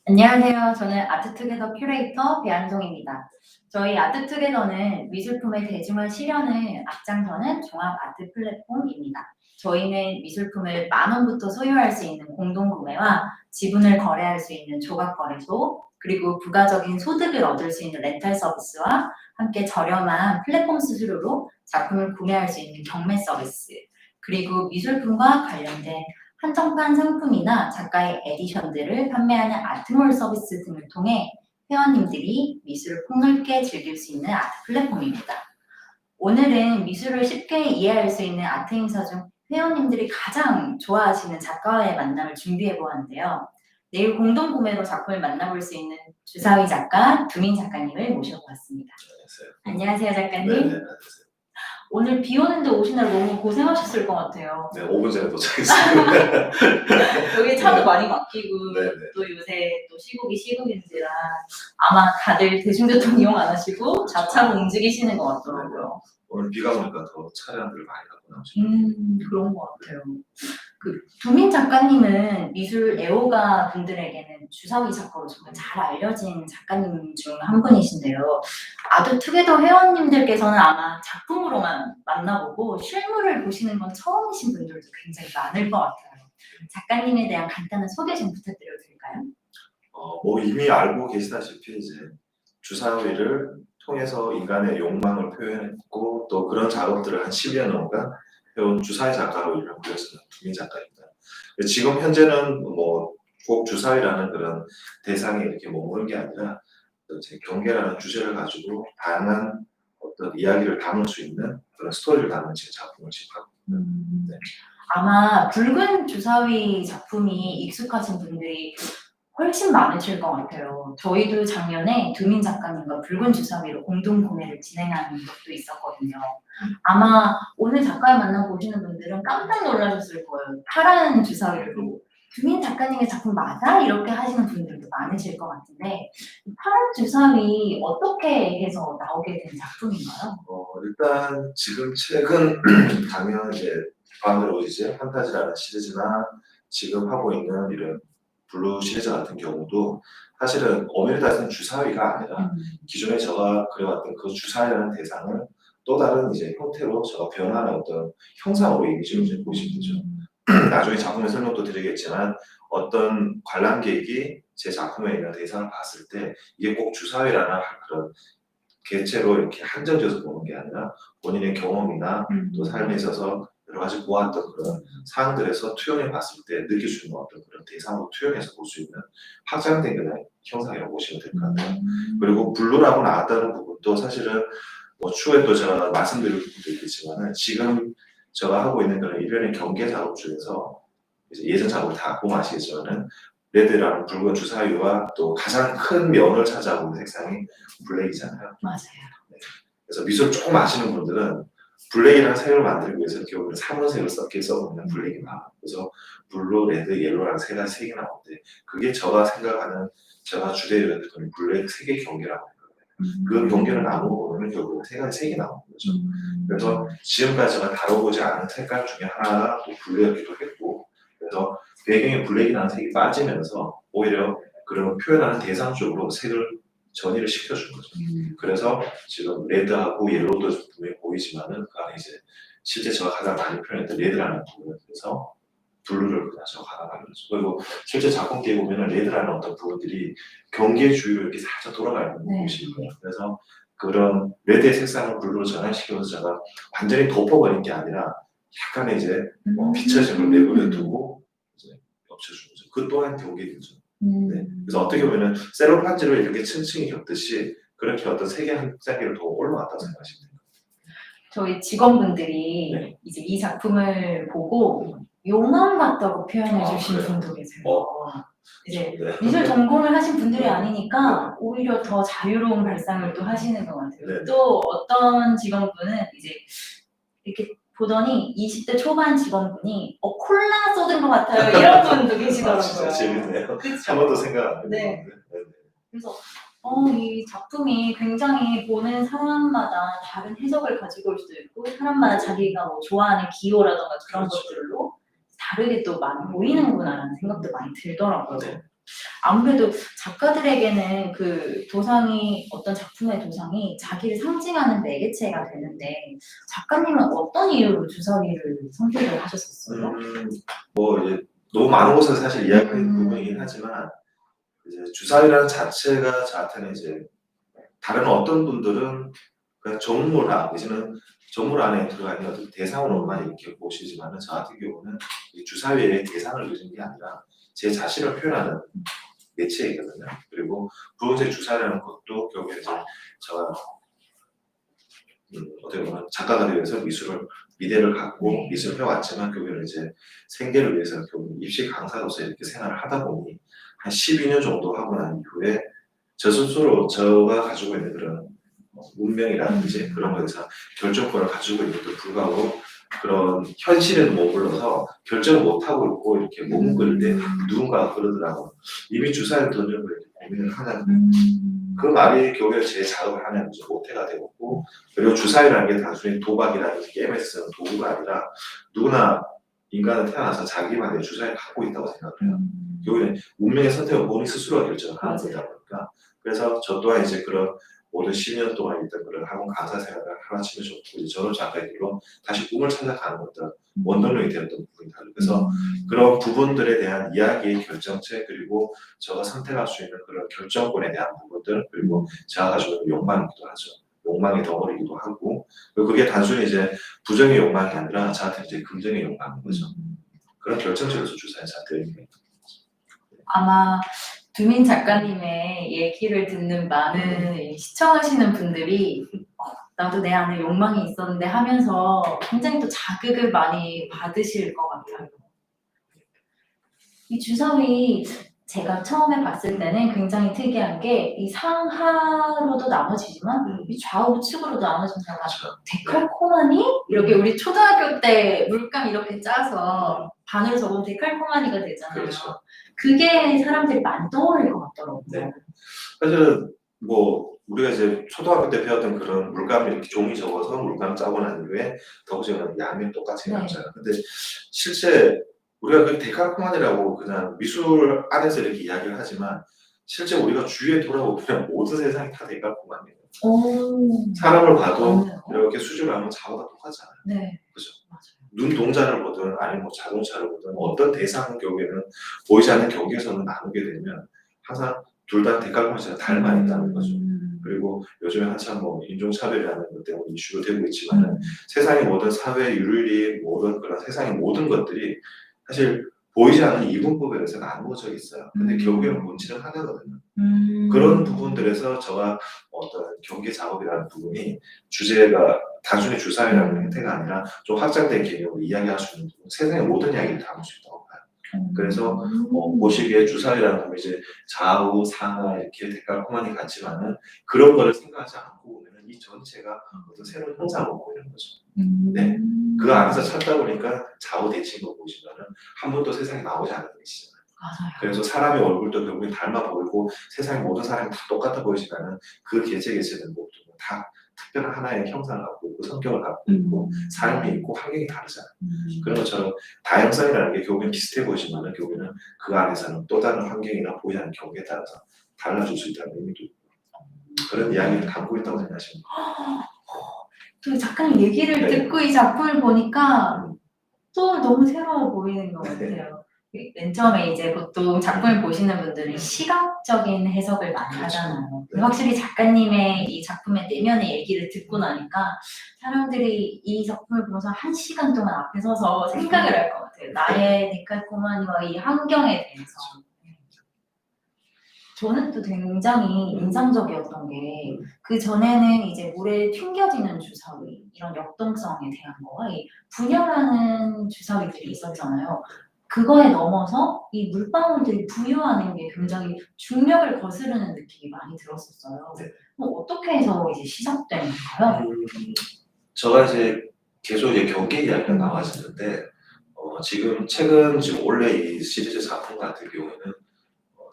안녕하세요. 저는 아트투게더 큐레이터 배한송입니다. 저희 아트투게더는 미술품의 대중화 실현을 앞장서는 종합 아트 플랫폼입니다. 저희는 미술품을 10,000원부터 소유할 수 있는 공동구매와 지분을 거래할 수 있는 조각거래소, 그리고 부가적인 소득을 얻을 수 있는 렌탈 서비스와 함께 저렴한 플랫폼 수수료로 작품을 구매할 수 있는 경매 서비스, 그리고 미술품과 관련된 한정판 상품이나 작가의 에디션들을 판매하는 아트몰 서비스 등을 통해 회원님들이 미술을 폭넓게 즐길 수 있는 아트 플랫폼입니다. 오늘은 미술을 쉽게 이해할 수 있는 아트 행사 중 회원님들이 가장 좋아하시는 작가와의 만남을 준비해 보았는데요. 내일 공동 구매로 작품을 만나볼 수 있는 주사위 작가, 두민 작가님을 모셔보았습니다. 안녕하세요. 안녕하세요, 작가님. 네, 안녕하세요. 오늘 비 오는데 오시느라 너무 고생하셨을 것 같아요. 네, 5분 전에 도착했습니다. 여기 차도 네. 많이 막히고 네, 네. 또 요새 또 시국인지라 아마 다들 대중교통 이용 안 하시고 자차로 움직이시는 것 같더라고요. 오늘 비가 오니까 더 차량들을 많이 갖고 나오시네요. 그런 것 같아요. 두민 작가님은 미술 애호가 분들에게는 주사위 작가로 정말 잘 알려진 작가님 중 한 분이신데요. 아트투게더 회원님들께서는 아마 작품으로만 만나보고 실물을 보시는 건 처음이신 분들도 굉장히 많을 것 같아요. 작가님에 대한 간단한 소개 좀 부탁드려도 될까요? 이미 알고 계시다시피 이제 주사위를 통해서 인간의 욕망을 표현했고 또 그런 작업들을 한 10여 년간 해온 주사위 작가로 이름을 불렸었는 두민 작가입니다. 지금 현재는 꼭 주사위라는 그런 대상에 이렇게 머무는 게 아니라 제 경계라는 주제를 가지고 다양한 어떤 이야기를 담을 수 있는 그런 스토리를 담은 제 작품을 지금 하고 있습니다. 네. 아마 붉은 주사위 작품이 익숙하신 분들이 훨씬 많으실 것 같아요. 저희도 작년에 두민 작가님과 붉은 주사위로 공동 구매를 진행한 적도 있었거든요. 아마 오늘 작가를 만나보시는 분들은 깜짝 놀라셨을 거예요. 파란 주사위를 보고 두민 작가님의 작품 맞아? 이렇게 하시는 분들도 많으실 것 같은데 파란 주사위 어떻게 해서 나오게 된 작품인가요? 일단 지금 최근 당연 이제 반으로 이제 판타지라는 시리즈나 지금 하고 있는 이런 블루 시리즈 같은 경우도 사실은 엄밀히 따지면 주사위가 아니라 기존에 제가 그려왔던 그 주사위라는 대상을 또 다른 이제 형태로 제가 변하는 어떤 형상으로 이미지로 이제 보시면 되죠. 나중에 작품의 설명도 드리겠지만 어떤 관람객이 제 작품에 있는 대상을 봤을 때 이게 꼭 주사위라는 그런 개체로 이렇게 한정지어서 보는 게 아니라 본인의 경험이나 또 삶에 있어서 여러 가지 보았던 그런 사항들에서 투영해 봤을 때 느낄 수 있는 어떤 그런 대상으로 투영해서 볼 수 있는 확장된 그런 형상이라고 보시면 될 것 같아요. 그리고 블루라고 나왔다는 부분도 사실은 추후에 또 제가 말씀드릴 부분도 있겠지만은 지금 제가 하고 있는 그런 일련의 경계 작업 중에서 이제 예전 작업을 다 보면 아시겠지만은 레드라는 붉은 주사위와 또 가장 큰 면을 차지하고 있는 색상이 블랙이잖아요. 맞아요. 네. 그래서 미술 조금 아시는 분들은 블랙이라는 색을 만들기 위해서 결국은 사문색을 섞게 써보면 블랙이 나와요. 그래서 블루, 레드, 옐로라는 세 가지 색이 나오는데 그게 제가 생각하는 제가 주제로 했던 블랙 색의 경계라고 해요. 그 경계를 나누고 보면 결국은 세 가지 색이 나오는 거죠. 그래서 지금까지 제가 다뤄보지 않은 색깔 중에 하나가 또 블루였기도 했고 그래서 배경에 블랙이라는 색이 빠지면서 오히려 그런 표현하는 대상 쪽으로 색을 전이를 시켜준 거죠. 그래서 지금 레드하고 옐로우도 분명히 보이지만은 그 안에 이제 실제 제가 가장 많이 표현했던 레드라는 부분에 대해서 블루를 그다지 가다가는 거죠. 그리고 실제 작품 뒤에 보면은 레드라는 어떤 부분들이 경계 주위로 이렇게 살짝 돌아가 있는 거 보시는 거예요. 그래서 그런 레드의 색상을 블루로 전환시키면서 제가 완전히 덮어버린 게 아니라 약간의 이제 비춰짐을 내버려 두고 이제 겹쳐주는 거죠. 그 또한 경계이죠. 네. 그래서 어떻게 보면은 셀로판지를 이렇게 층층이 겹듯이 그렇게 어떤 색의 한 단계를 더 올라갔다고 생각하시면 됩니다. 저희 직원분들이 네. 이제 이 작품을 보고 용암 같다고 표현해 주신 분도 계세요. 이제 네. 미술 전공을 하신 분들이 아니니까 오히려 더 자유로운 발상을 또 하시는 것 같아요. 네. 또 어떤 직원분은 이제 이렇게 보더니 20대 초반 직원분이 콜라 쏟은 것 같아요. 이런 분도 계시더라고요. 진짜 재밌네요. 한 번도 생각 안 해봤는데. 네. 그래서 이 작품이 굉장히 보는 사람마다 다른 해석을 가지고 올 수도 있고 사람마다 자기가 뭐 좋아하는 기호라던가 그런 것들로 다르게 또 많이 보이는구나라는 생각도 많이 들더라고요. 네. 아무래도 작가들에게는 그 도상이 어떤 작품의 도상이 자기를 상징하는 매개체가 되는데 작가님은 어떤 이유로 주사위를 선택을 하셨었어요? 뭐 이제 너무 많은 곳에서 사실 이야기하는 부분이긴 하지만 이제 주사위라는 자체가 저한테는 이제 다른 어떤 분들은 그냥 정물화 내지는 정물 안에 들어가 있는 어떤 대상으로만 이렇게 보시지만은 저 같은 경우는 이 주사위의 대상을 그리는 게 아니라 제 자신을 표현하는 매체이거든요. 그리고 부분제 주사라는 것도 결국에 이제 제가 어떻게 보면 작가가 되기 위해서 미대를 갖고 미술을 해왔지만 결국에는 이제 생계를 위해서 결국 입시 강사로서 이렇게 생활을 하다 보니 한 12년 정도 하고 난 이후에 저 스스로 저가 가지고 있는 그런 운명이라든지 그런 거에서 결정권을 가지고 있는데도 불구하고 그런 현실에는 머물러서 결정을 못하고 있고 이렇게 머무를 때 누군가가 그러더라고요. 이미 주사를 던지고 이렇게 고민을 하냐는 그 말이 결국에 제 작업을 하면 이제 모태가 되었고 그리고 주사위라는 게 단순히 도박이라든지 게임에서 쓰는 도구가 아니라 누구나 인간은 태어나서 자기만의 주사위를 갖고 있다고 생각을 해요. 결국에는 운명의 선택은 본인 스스로가 결정을 하는 거다 보니까 그래서 저 또한 이제 그런 모든 10년 동안 있던 그런 학원 강사 생활을 하루아침에 접고 이제 졸업 작가이기로 다시 꿈을 찾아가는 어떤 원동력이 되었던 부분이다. 그래서 그런 부분들에 대한 이야기의 결정체 그리고 제가 선택할 수 있는 그런 결정권에 대한 부분들 그리고 제가 가지고 있는 욕망이기도 하죠. 욕망의 덩어리이기도 하고 그리고 그게 단순히 이제 부정의 욕망이 아니라 저한테 이제 긍정의 욕망인 거죠. 그런 결정체로서 주사에 저한테 의미가 있는 거죠. 아마 두민 작가님의 얘기를 듣는 많은 시청하시는 분들이 나도 내 안에 욕망이 있었는데 하면서 굉장히 또 자극을 많이 받으실 것 같아요. 이 주사위 제가 처음에 봤을 때는 굉장히 특이한 게 이 상하로도 나눠지지만 이 좌우측으로도 나눠진다고 하죠. 데칼코마니? 이렇게 우리 초등학교 때 물감 이렇게 짜서 반으로 접으면 데칼코마니가 되잖아요. 그렇죠. 그게 사람들이 많이 떠올릴 것 같더라고요. 네. 사실은 뭐 우리가 이제 초등학교 때 배웠던 그런 물감 이렇게 종이 접어서 물감 짜고 난 이후에 덕지는 양면 똑같이 네. 나오잖아요. 근데 실제 우리가 그 데칼코마니라고 그냥 미술 안에서 이렇게 이야기를 하지만 실제 우리가 주위에 돌아보면 모든 세상이 다 데칼코마니예요. 오. 사람을 봐도 맞네요. 이렇게 수직으로 하면 좌우가 똑같잖아요. 네. 그죠? 맞아요. 눈 동자를 보든 아니면 뭐 자동차를 보든 어떤 대상의 경우에는 보이지 않는 경계선을 나누게 되면 항상 둘 다 데칼코마니가 닮아 있다는 거죠. 그리고 요즘에 한참 뭐 인종차별이라는 것 때문에 이슈가 되고 있지만은 세상의 모든 사회 윤리 모든 그런 세상의 모든 것들이 사실 보이지 않는 이분법에서 나누어져 있어요. 근데 결국에는 본질은 하나거든요. 그런 부분들에서 저가 어떤 경계 작업이라는 부분이 주제가 단순히 주사위라는 형태가 아니라 좀 확장된 개념으로 이야기할 수 있는 부분, 세상의 모든 이야기를 담을 수 있다고 봐요. 그래서 보시기에 주사위라는 건 이제 좌우 상하 이렇게 데칼코마니 같지만은 그런 거를 생각하지 않고 보면은 이 전체가 어떤 새로운 형상으로 보이는 거죠. 네. 그 안에서 찾다 보니까 좌우 대칭으로 보시면은 한 번도 세상에 나오지 않는 것이잖아요. 맞아요. 그래서 사람의 얼굴도 결국에 닮아 보이고 세상의 모든 사람이 다 똑같아 보이지만은 그 개체된 모두는 다 특별한 하나의 형상을 갖고 있고 성격을 갖고 있고 삶이 있고 환경이 다르잖아요. 그런 것처럼 다양성이라는 게 결국엔 비슷해 보이지만은 결국에는 그 안에서는 또 다른 환경이나 보이지 않는 경계에 따라서 달라질 수 있다는 의미도 있고 그런 이야기를 담고 있다고 생각하시면 돼요. 또 작가님 얘기를 네. 듣고 이 작품을 보니까 또 너무 새로워 보이는 것 네. 같아요. 맨 처음에 이제 보통 작품을 보시는 분들은 시각적인 해석을 많이 그렇죠. 하잖아요. 네. 확실히 작가님의 이 작품의 내면의 얘기를 듣고 나니까 사람들이 이 작품을 보면서 1시간 동안 앞에 서서 생각을 할 것 같아요. 나의 데칼코마니와 이 환경에 대해서. 저는 또 굉장히 인상적이었던 게 그 전에는 이제 물에 튕겨지는 주사위 이런 역동성에 대한 거와 이 분열하는 주사위들이 있었잖아요. 그거에 넘어서 이 물방울들이 부유하는 게 굉장히 중력을 거스르는 느낌이 많이 들었었어요. 네. 어떻게 해서 이제 시작된 건가요? 저가 이제 계속 이제 경계 이야기가 나와지는데 지금 최근 지금 올해 이 시리즈 작품 같은 경우에는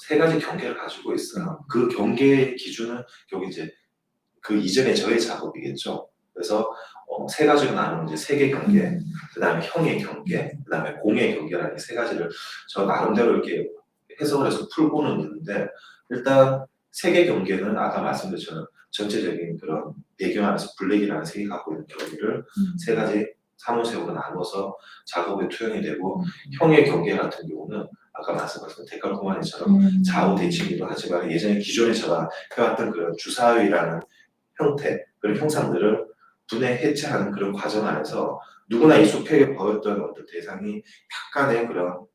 세 가지 경계를 가지고 있어요. 그 경계의 기준은 여기 이제 그 이전의 저의 작업이겠죠. 그래서 세 가지로 나누는 이제 세계 경계, 그 다음에 형의 경계, 그 다음에 공의 경계라는 이 세 가지를 저 나름대로 이렇게 해석을 해서 풀고는 있는데 일단 세계 경계는 아까 말씀드렸처럼 전체적인 그런 배경 안에서 블랙이라는 색이 갖고 있는 경계를 세 가지 사무색으로 나눠서 작업에 투영이 되고 형의 경계 같은 경우는 아까 말씀하신 데칼코마니처럼 좌우 대칭이기도 하지만 예전에 기존에 제가 해왔던 그런 주사위라는 형태 그런 형상들을 분해 해체하는 그런 과정 안에서 누구나 익숙하게 보였던 어떤 대상이 약간의 그런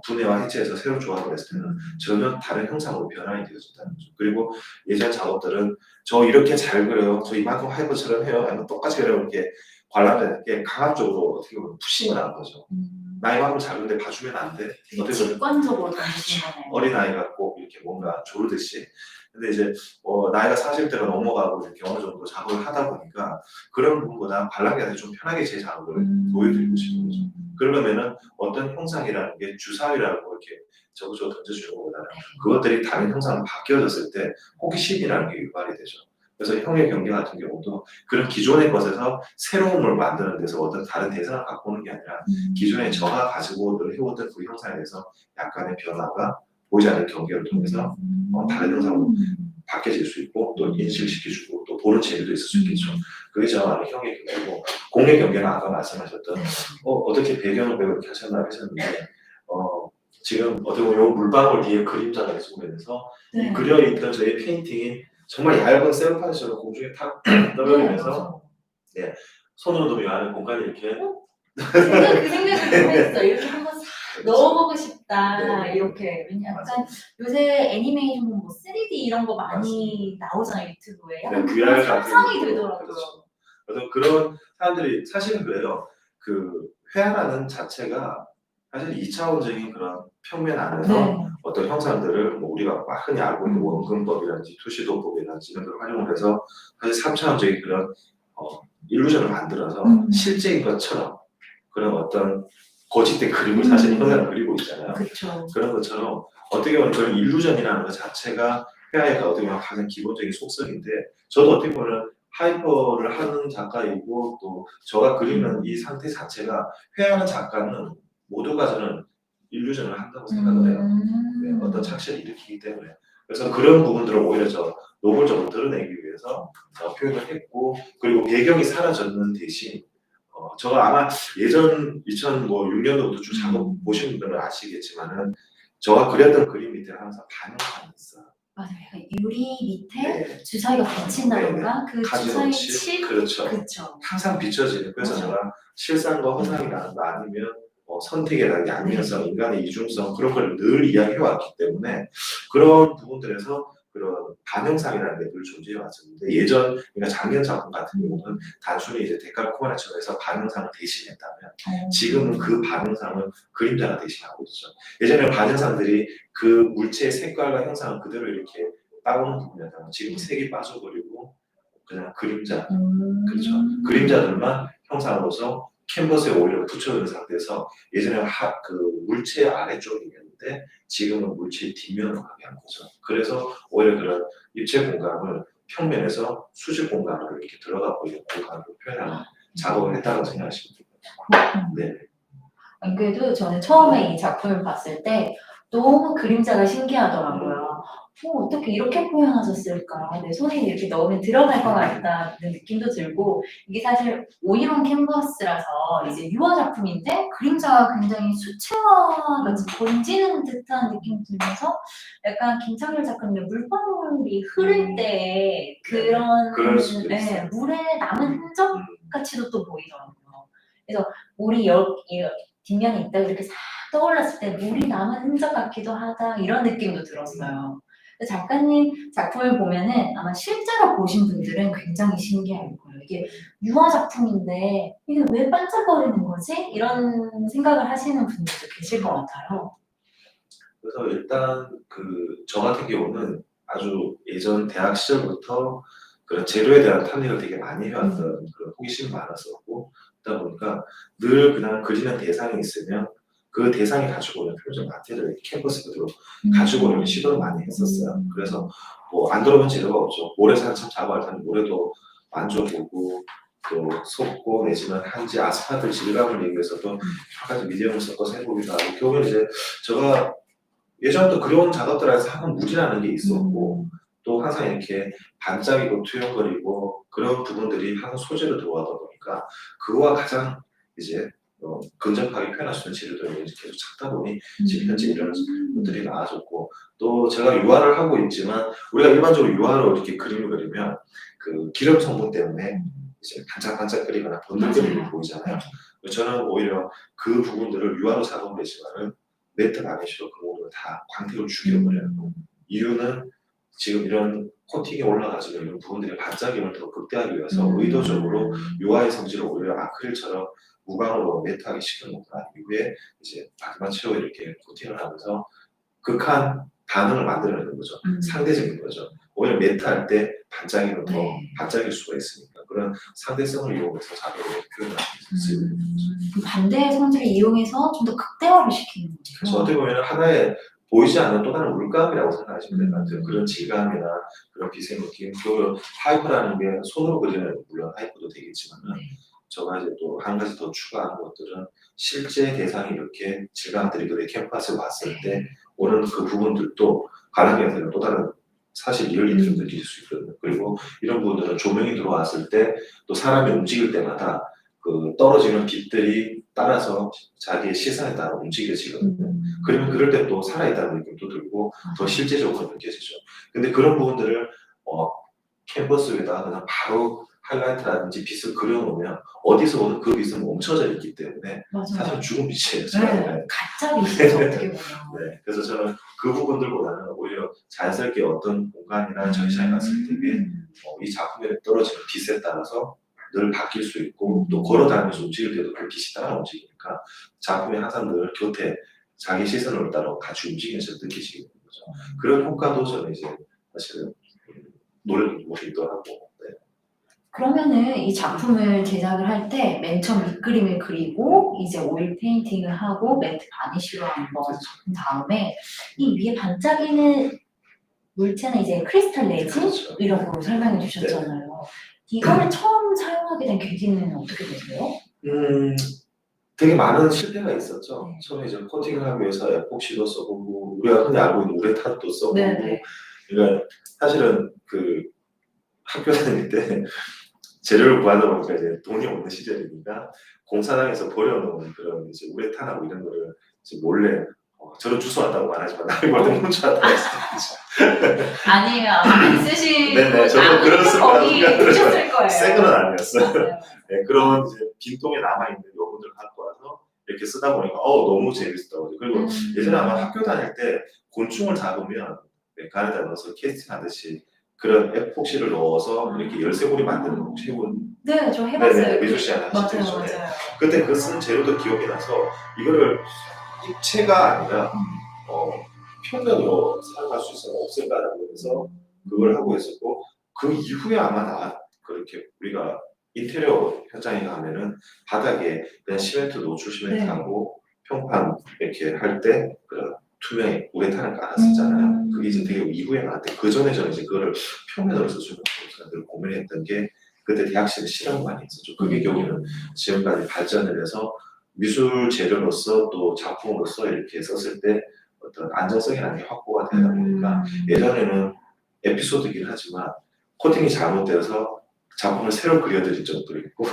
분해와 해체해서 새로 조합을 했을 때는 전혀 다른 형상으로 변환이 되어진다는 거죠. 그리고 예전 작업들은 저 이렇게 잘 그려요. 저 이만큼 하이퍼처럼 해요. 아니면 똑같이 그려요. 이렇게 관람자에게 강압적으로 어떻게 보면 푸싱을 하는 거죠. 나 이만큼 잘 그리는데 봐주면 안 돼. 되게 어떻게 보면 직관적으로 던지신 거네요. 어린아이가 꼭 이렇게 뭔가 조르듯이. 근데 이제 나이가 40대가 넘어가고 이렇게 어느 정도 작업을 하다 보니까 그런 부분보다 관람객한테 좀 편하게 제 작업을 보여드리고 싶은 거죠. 그러려면은 어떤 형상이라는 게 주사위라고 이렇게 저거저거 던져주는 것보다는 그것들이 다른 형상으로 바뀌어졌을 때 호기심이라는 게 유발이 되죠. 그래서 형의 경계 같은 경우도 그런 기존의 것에서 새로움을 만드는 데서 어떤 다른 대상을 갖고 오는 게 아니라 기존에 저가 가지고 늘 해오던 그 형상에 대해서 약간의 변화가 보이지 않는 경계를 통해서 다른 형상으로 바뀌어질 수 있고 또 인식시켜주고 또 보는 재미도 있을 수 있겠죠. 그게 저만의 형의 경계고 공의 경계는 아까 말씀하셨던 어떻게 배경을 배우 이렇게 하셨나 하셨는데 지금 어떻게 보면 요 물방울 뒤에 그림자가 계속 보면서 이 그려있던 저의 페인팅이 정말 얇은 셀판처럼 공중에 탁 떠다니면서 손으로 놓으면 안에 공간이 이렇게 그 생각을 좀 했어. 이렇게 한번 싹 넣어보고 싶다. 네. 이렇게. 약간 요새 애니메이션 뭐 3D 이런 거 많이 나오잖아요, 유튜브에. 약간 네, 그런 VR 같은 상상이 것도 들더라고요. 그렇죠. 그래서 그런 사람들이 사실은 그래요. 그 회화라는 자체가 사실 2차원적인 그런 평면 안에서 어떤 형상들을 뭐 우리가 막 흔히 알고 있는 원근법이라든지 투시도법이라든지 이런 걸 활용을 해서 사실 3차원적인 그런 일루전을 만들어서 실제인 것처럼 그런 어떤 고집된 그림을 사실 현장을 그리고 있잖아요. 그쵸. 그런 것처럼 어떻게 보면 그런 일루전이라는 것 자체가 회화의 어떻게 보면 가장 기본적인 속성인데 저도 어떻게 보면 하이퍼를 하는 작가이고 또 저가 그리는 이 상태 자체가 회화하는 작가는 모두가 저는 일루전을 한다고 생각을 해요. 네, 어떤 착시를 일으키기 때문에. 그래서 그런 부분들을 오히려 저 노골적으로 드러내기 위해서 표현을 했고 그리고 배경이 사라졌는 대신 저가 아마 예전 2006년도부터 쭉 작업 보신 분들은 아시겠지만은 저가 그렸던 그림 밑에 항상 반영판이 있어요. 맞아요. 유리 밑에 주사위가 비친다던가 그 주사위 칠 그렇죠. 그쵸. 항상 비춰지는 그래서 맞아요. 제가 실상과 허상이라는 거 아니면 선택이라는 게 아니면서 인간의 이중성 그런 걸 늘 이야기해왔기 때문에 그런 부분들에서 그런 반영상이라는 게 늘 존재해 왔었는데 예전 그러니까 작년 작품 같은 경우는 단순히 이제 데칼코마니처럼 해서 반영상을 대신했다면 지금은 그 반영상을 그림자가 대신하고 있죠. 예전에 반영상들이 그 물체의 색깔과 형상을 그대로 이렇게 따오는 부분이었다면 지금 색이 빠져버리고 그냥 그림자 그렇죠. 그림자들만 형상으로서 캔버스에 오히려 붙여진 상태에서 예전에 그 물체 아래쪽이 있는데 지금은 물체 뒷면으로 가게 한 거죠. 그래서 오히려 그런 입체 공간을 평면에서 수직 공간으로 이렇게 들어가고 있는 공간으로 표현하는 작업을 했다고 생각하시면 됩니다. 네. 안 그래도 저는 처음에 이 작품을 봤을 때 너무 그림자가 신기하더라고요. 어떻게 이렇게 표현하셨을까? 내 손에 이렇게 넣으면 들어갈 것 같다는 느낌도 들고 이게 사실 오일온 캔버스라서 이제 유화 작품인데 그림자가 굉장히 수채화 같이 번지는 듯한 느낌이 들면서 약간 김창렬 작가님의 물방울이 흐를 때 그런 물에 남은 흔적 같이도 또 보이더라고요. 그래서 물이 뒷면에 있다가 이렇게 싹 떠올랐을 때 물이 남은 흔적 같기도 하다 이런 느낌도 들었어요. 작가님 작품을 보면은 아마 실제로 보신 분들은 굉장히 신기할 거예요. 이게 유화 작품인데 이게 왜 반짝거리는 거지? 이런 생각을 하시는 분들도 계실 것 같아요. 그래서 일단 저 같은 경우는 아주 예전 대학 시절부터 그런 재료에 대한 탐닉을 되게 많이 해왔던 그런 호기심이 많았었고 그러다 보니까 늘 그냥 그리는 대상이 있으면 그 대상이 가지고 오는 표정 마테리얼 캔버스 그대로 가지고 오는 시도를 많이 했었어요. 그래서 뭐 안 들어본 재료가 없죠. 모래사장 참 작업할 때는 모래도 만져보고 또 섞고 내지는 한지 아스팔트 질감을 내기 위해서도 한 가지 미디엄을 섞어서 해보기도 하고 결국은 이제 제가 예전부터 그런 작업들에서 하는 무리라는 게 있었고 또 항상 이렇게 반짝이고 투영거리고 그런 부분들이 항상 소재로 들어가다 보니까 그거와 가장 이제 근접하게 표현할 수 있는 재료들을 이제 계속 찾다 보니 지금 현재 이런 것들이 나아졌고 또 제가 유화를 하고 있지만 우리가 일반적으로 유화로 이렇게 그림을 그리면 그 기름 성분 때문에 이제 반짝반짝거리거나 번들거리고 보이잖아요. 저는 오히려 그 부분들을 유화로 작업을 했지만은 매트 바니쉬로 그 부분을 다 광택을 죽여버려요. 이유는 지금 이런 코팅이 올라가지고 이런 부분들의 반짝임을 더 극대화하기 위해서 의도적으로 유화의 성질을 오히려 아크릴처럼 무광으로 매트하게 시켜놓고 난 이후에 이제 마지막 채로 이렇게 코팅을 하면서 극한 반응을 만들어내는 거죠. 상대적인 거죠. 오히려 매트할 때 반짝이는 더 반짝일 수가 있으니까 그런 상대성을 이용해서 작업을 표현할 수 있는 거죠. 반대의 성질을 이용해서 좀 더 극대화를 시키는 거죠. 그래서 어떻게 보면 하나의 보이지 않는 또 다른 물감이라고 생각하시면 될 것 같아요. 그런 질감이나 그런 빛의 느낌, 또 하이퍼라는 게 손으로 그리는 물론 하이퍼도 되겠지만은 제가 이제 또 한 가지 더 추가한 것들은 실제 대상이 이렇게 질감들이 그래 캠퍼스에 왔을 때 오는 그 부분들도 관람객들은 또 다른 사실 리얼리티를 느낄 수 있거든요. 그리고 이런 부분들은 조명이 들어왔을 때 또 사람이 움직일 때마다 그 떨어지는 빛들이 따라서 자기의 시선에 따라 움직여지거든요. 그러면 그럴 때 또 살아있다는 느낌도 들고 더 실제적으로 느껴지죠. 근데 그런 부분들을 캔버스 위에다가 그냥 바로 하이라이트라든지 빛을 그려놓으면 어디서 오는 그 빛은 멈춰져 있기 때문에 사실 죽은 빛이에요. 네. 가짜 빛이죠 어떻게 보면. 네, 그래서 저는 그 부분들보다는 오히려 자연스럽게 어떤 공간이나 전시장에 갔을 때 이 작품에 떨어지는 빛에 따라서 늘 바뀔 수 있고 또 걸어다니면서 움직일 때도 그 빛이 따라 움직이니까 작품이 항상 늘 곁에 자기 시선을 따라 같이 움직이면서 느끼시게 되는 거죠. 그런 효과도 저는 이제 사실은 노리기도 하고. 네. 그러면은 이 작품을 제작을 할 때 맨 처음 밑그림을 그리고 이제 오일 페인팅을 하고 매트 바니쉬로 한번 한 다음에 이 위에 반짝이는 물체는 이제 크리스탈 레진 그렇죠. 이런 거로 설명해 주셨잖아요. 이거를 처음 사용하게 된 계기는 어떻게 되세요? 되게 많은 실패가 있었죠. 네. 처음에 이제 코팅을 하기 위해서 에폭시도 써보고 우리가 흔히 알고 있는 우레탄도 써보고 네. 그러니까 사실은 그 학교 다닐 때 재료를 구하다 보니까 이제 돈이 없는 시절이니까 공사장에서 버려놓은 그런 이제 우레탄하고 이런 거를 이제 몰래 저는 주워 왔다고 말하지만 남이 볼때 훔쳐왔다고 했어요. 아니에요. 안 쓰시고 네네, 저도 그런 거기 습관이 두셨을 거예요. 새 거는 아니었어요. 맞아요. 네, 그런 이제 빈통에 남아있는 요분들 갖고 와서 이렇게 쓰다 보니까 너무 재밌었다고. 그리고 예전에 아마 학교 다닐 때 곤충을 잡으면 간에다 넣어서 캐스팅 하듯이 그런 에폭시를 넣어서 이렇게 열쇠고리 만드는 거 혹시 해본? 네, 저 해봤어요. 네네, 미주 씨 하나 하시죠. 맞아요. 그때 그 쓴 재료도 기억이 나서 이거를 입체가 아니라 평면으로 사용할 수 있으면 없을까라고 해서 그걸 하고 있었고 그 이후에 아마 그렇게 우리가 인테리어 현장에 가면은 바닥에 그냥 시멘트 노출 시멘트하고 평판 이렇게 할 때 그런 투명 우레탄을 깔았었잖아요. 그게 이제 되게 이후에 나왔대. 그 전에 저는 이제 그거를 평면으로 써주는 늘 고민했던 게 그때 대학실에 실험을 많이 했었죠. 그게 결국에는 지금까지 발전을 해서 미술 재료로서 또 작품으로서 이렇게 썼을 때 어떤 안정성이라는 게 확보가 되다 보니까 예전에는 에피소드이긴 하지만 코팅이 잘못되어서 작품을 새로 그려드린 적도 있고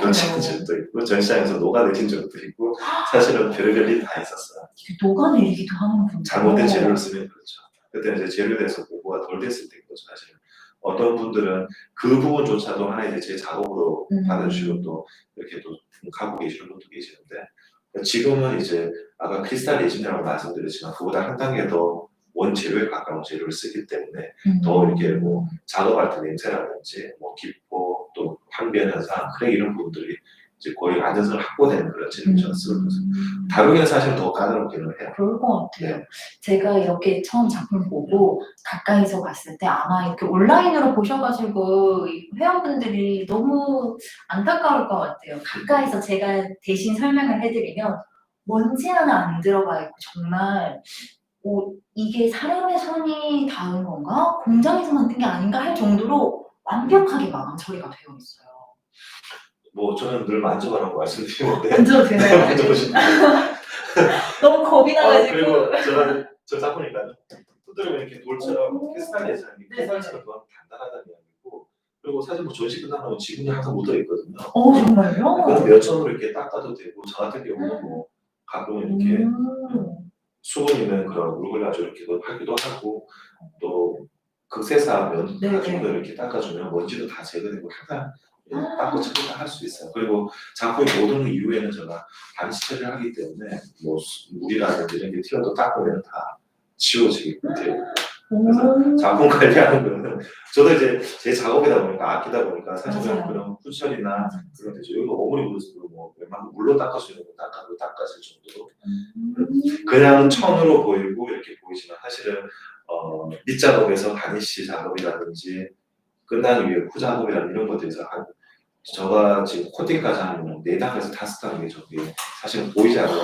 교체한 적도 있고 전시장에서 녹아내린 적도 있고 사실은 별의별 일이 다 있었어요. 녹아내리기도 하는군요. 잘못된 재료를 쓰면 그렇죠. 그때는 이제 재료에 대해서 공부가 덜 됐을 때인 거죠 사실은. 어떤 분들은 그 부분조차도 하나의 이제 제 작업으로 받아주시고 또 이렇게 또 갖고 계시는 분도 계시는데 지금은 이제 아까 크리스탈 레진이라고 말씀드렸지만 그보다 한 단계 더 원재료에 가까운 재료를 쓰기 때문에 더 이렇게 뭐 작업할 때 냄새라든지 뭐 기포 또 환변 현상 크랙 이런 부분들이 이제 거의 안전성을 확보되는 그런 재료를 제가 쓰고 있어요. 다루기는 사실 더 까다롭기는 해요. 그럴 것 같아요. 네. 제가 이렇게 처음 작품 보고 가까이서 봤을 때 아마 이렇게 온라인으로 보셔가지고 회원분들이 너무 안타까울 것 같아요. 가까이서 제가 대신 설명을 해드리면 먼지 하나 안 들어가 있고 정말 이게 사람의 손이 닿은 건가? 공장에서 만든 게 아닌가 할 정도로 완벽하게 마감 처리가 되어 있어요. 뭐 저는 늘 만져봐라고 말씀드리는데 만져도 되나요? 만져보시면 너무 겁이 나가지고. 그리고 저는 저 작품이니까요. 두드리면 이렇게 돌처럼 캐스탈리에 있는 네. 캐스탈처럼 단단하다는 이야기고, 그리고 사실 뭐 전시 끝나면 지분이 항상 묻어 있거든요. 정말요? 그건 몇 천으로 이렇게 닦아도 되고, 저 같은 경우는 뭐 가끔은 이렇게 수분 있는 그런 물을 가지고 이렇게 하기도 하고, 또 극세사하면 네, 가지고 네. 이렇게 닦아주면 먼지도 다 제거되고 항상 닦고 처리 다 할 수 있어요. 그리고 작품의 모든 이후에는 제가 반시 처리를 하기 때문에 뭐 물이라든지 이런 게 튀어도 닦으면 다 지워지기 때문에. 그래서 작품 관리하는 거는 저도 이제 제 작업이다 보니까 아끼다 보니까 사실은 맞아요. 그런 후처리나 그런 데죠. 여기 오므리 묻어서도 뭐 웬만하면 물로 닦을 수 있는 거 닦아도 닦아질 정도로 그냥 천으로 보이고 이렇게 보이지만 사실은 밑작업에서 바니쉬 작업이라든지 끝난 이후에 후작업이라든지 이런 것들에서 저가 지금 코팅까지 하면 4단에서 5단계 정도에 사실은 보이지 않는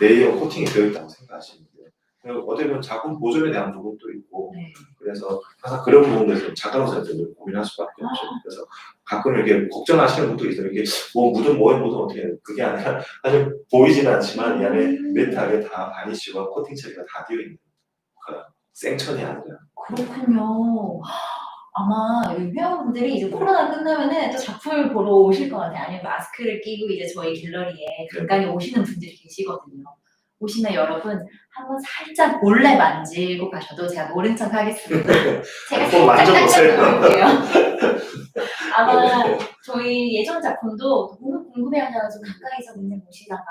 레이어 코팅이 되어 있다고 생각하시면 돼요. 그리고 어떻게 보면 작품 보존에 대한 부분도 있고 네. 그래서 항상 그런 부분에서 작가로서 늘 고민할 수밖에 없죠. 그래서 가끔 이렇게 걱정하시는 분도 있어요. 이게 뭐 묻은 뭐에 묻은 어떻게 그게 아니라 사실 보이지는 않지만 이 안에 메탈에 다 바니쉬와 코팅 처리가 다 되어 있는 거라 생천이 아니라. 그렇군요. 아마 회원분들이 이제 코로나 끝나면은 또 작품을 보러 오실 것 같아요. 아니면 마스크를 끼고 이제 저희 갤러리에 간간히 오시는 분들이 계시거든요. 오시면 여러분 한번 살짝 몰래 만지고 가셔도 제가 모른 척 하겠습니다. 제가 한번 살짝 만져보세요. 닦아드릴게요. 아마 저희 예전 작품도 너무 궁금해하셔가지고 가까이서 그냥 보시다가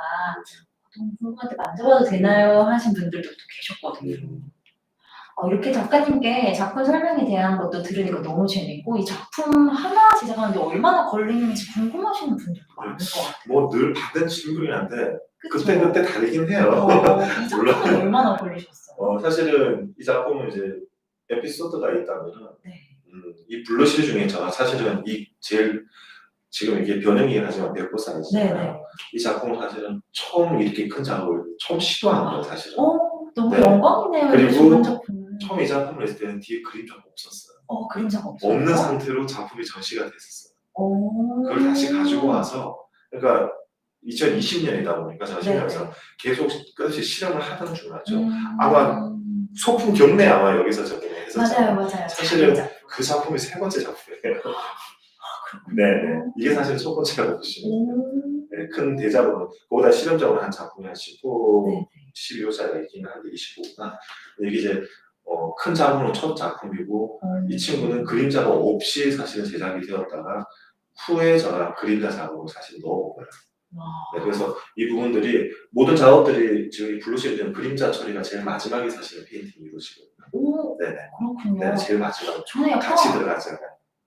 너무 궁금한데 만져봐도 되나요? 하신 분들도 또 계셨거든요. 이렇게 작가님께 작품 설명에 대한 것도 들으니까 너무 재밌고 이 작품 하나 제작하는데 얼마나 걸리는지 궁금하시는 분들도 많을 것 같아요. 뭐 늘 받은 질문이긴 한데 그쵸? 그때 다르긴 해요. 이 작품은 얼마나 걸리셨어요? 사실은 이 작품은 이제 에피소드가 있다면은 네. 이 블루 시리즈 중에 저는 사실은 이 제일 지금 이게 변형이긴 하지만 100%잖아요. 네네. 이 작품은 사실은 처음 이렇게 큰 작업을 처음 시도한 거예요, 사실은. 너무 네. 영광이네요. 그리고 이렇게 좋은 작품은. 처음 이 작품을 했을 때는 뒤에 그림자가 없었어요. 그림자가 없어요? 없는 상태로 작품이 전시가 됐었어요. 오. 그걸 다시 가지고 와서, 그러니까 2020년이다 보니까 제가 네네. 실험에서 계속 끝없이 실험을 하던 중이었죠. 아마 소품 경매 아마 여기서 저번에 했었잖아요. 맞아요. 사실은 그 작품이 3번째 작품이에요. 네네. 이게 사실 첫 번째라고 보시면 돼요. 네, 큰 대작으로 그보다 실험적으로 한 작품이 한 15, 네. 12호짜리가 있긴 한데 25가 이게 이제 큰 작품은 첫 작품이고 이 친구는 그림자가 없이 사실은 제작이 되었다가 후에 제가 그림자 작업을 사실 넣어본 거예요. 네, 그래서 이 부분들이 모든 작업들이 지금 이 블루시리즈는 그림자 처리가 제일 마지막에 사실은 페인팅이 이루어지거든요. 네네. 그렇군요. 네, 제일 마지막으로 저는 약간 같이 들어가잖아요.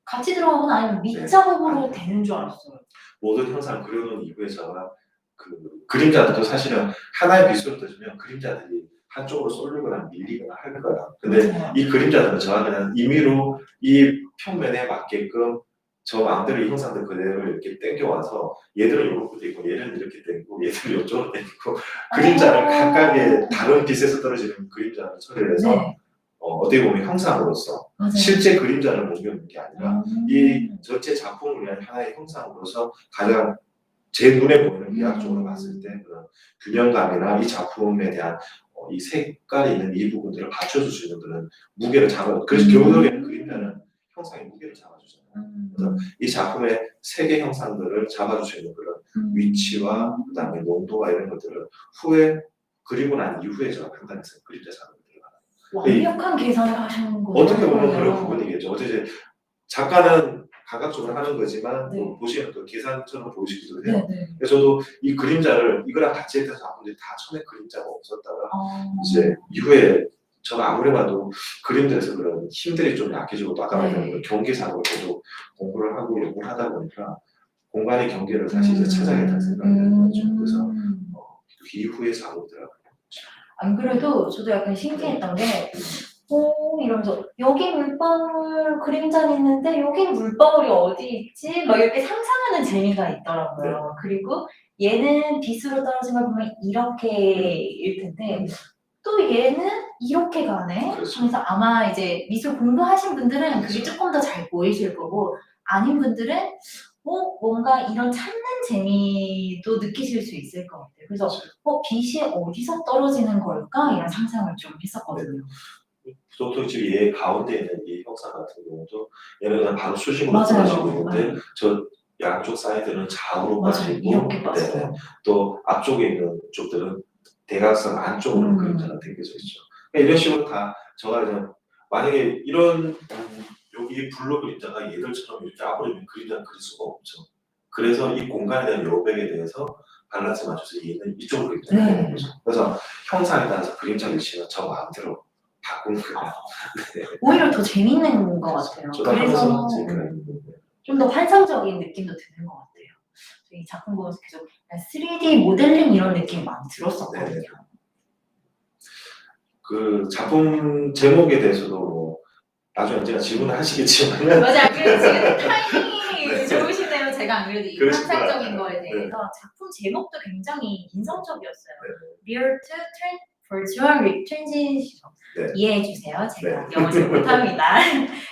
같이 들어가거나 아니면 밑작업으로 되는 줄 알았어요. 모든 형상 그려놓은 이후에 제가 그 그림자들도 사실은 하나의 빗으로 떠주면 그림자들이 한쪽으로 쏠리거나 밀리거나 할 거야. 근데 이 그림자들은 저가 그냥 임의로 이 평면에 맞게끔 저 마음대로 이 형상들 그대로 이렇게 당겨와서 얘들은 이렇게 되고 얘는 이렇게 되고 얘들은 이쪽으로 되고 그림자를 각각의 다른 빛에서 떨어지는 그림자를 처리를 해서 네. 어떻게 보면 형상으로서 맞아요. 실제 그림자를 옮겨놓는 게 아니라 이 전체 작품을 위한 하나의 형상으로서 가장 제 눈에 보이는 미학적으로 봤을 때 그런 균형감이나 이 작품에 대한 이 색깔이 있는 이 부분들을 받쳐줄 수 있는 그런 무게를 그래서 결국에는 그림자는 형상의 무게를 잡아주잖아요. 그래서 이 작품의 색의 형상들을 잡아줄 수 있는 그런 위치와 그다음에 농도와 이런 것들을 후에 그리고 난 이후에 제가 판단해서 그림자 작업을 들어가요. 완벽한 계산을 하시는 거예요. 어떻게 보면 그런 부분이겠죠. 어떻게 작가는 감각적으로 하는 거지만 네. 보시면 또 계산처럼 보이시기도 해요. 네. 그래서 저도 이 그림자를 이거랑 같이 했던 작품들이 다 처음에 그림자가 없었다가 이제 이후에 제가 아무리 봐도 그림자에서 그런 힘들이 좀 약해지고 아까 말했던 경계상으로 계속 공부를 하고 연구를 하다 보니까 공간의 경계를 다시 이제 찾아야겠다는 생각이 드는 거죠. 그래서 그 이후에 작업이 들어가요. 안 그래도 저도 약간 신기했던 게 이러면서 여기 물방울 그림자는 있는데 여기 물방울이 어디 있지? 막 이렇게 상상하는 재미가 있더라고요. 네. 그리고 얘는 빛으로 떨어진 걸 보면 이렇게일 텐데 또 얘는 이렇게 가네? 그렇죠. 그래서 아마 이제 미술 공부하신 분들은 그게 조금 더 잘 보이실 거고 아닌 분들은 뭔가 이런 찾는 재미도 느끼실 수 있을 것 같아요. 그래서 빛이 어디서 떨어지는 걸까? 이런 상상을 좀 했었거든요. 보통 지금 얘 가운데 있는 이 형상 같은 경우도 얘는 그냥 바로 수직으로 맞아요. 떨어지고 있는데 저 양쪽 사이드는 좌우로 맞아요. 빠지고 이렇게 빠져요. 또 앞쪽에 있는 쪽들은 대각선 안쪽으로 그림자가 당겨져 있죠. 그러니까 이런 식으로 다 저가 이제 만약에 이런 여기 블루 그림자가 얘들처럼 이렇게 앞으로 그림자를 그릴 수가 없죠. 그래서 이 공간에 대한 여백에 대해서 밸런스 맞춰서 얘는 이쪽으로 그림자를 그리는 거죠. 그래서 형상에 따라서 그림자 위치는 저 마음대로 바꾸는 거예요. 오히려 더 재밌는 것 같아요. 그래서 좀 더 환상적인 느낌도 드는 것 같아요. 이 작품 보면서 계속 3D 모델링 이런 느낌이 많이 들었었거든요. 그 작품 제목에 대해서도 뭐 나중에 언제가 질문을 하시겠지만 맞아요. 지금 타이밍이 좋으시네요. 제가 안 그래도 이 환상적인 거에 대해서 작품 제목도 굉장히 인상적이었어요. Real to Virtual Transition. 이해해 주세요. 제가 영어 잘 못합니다.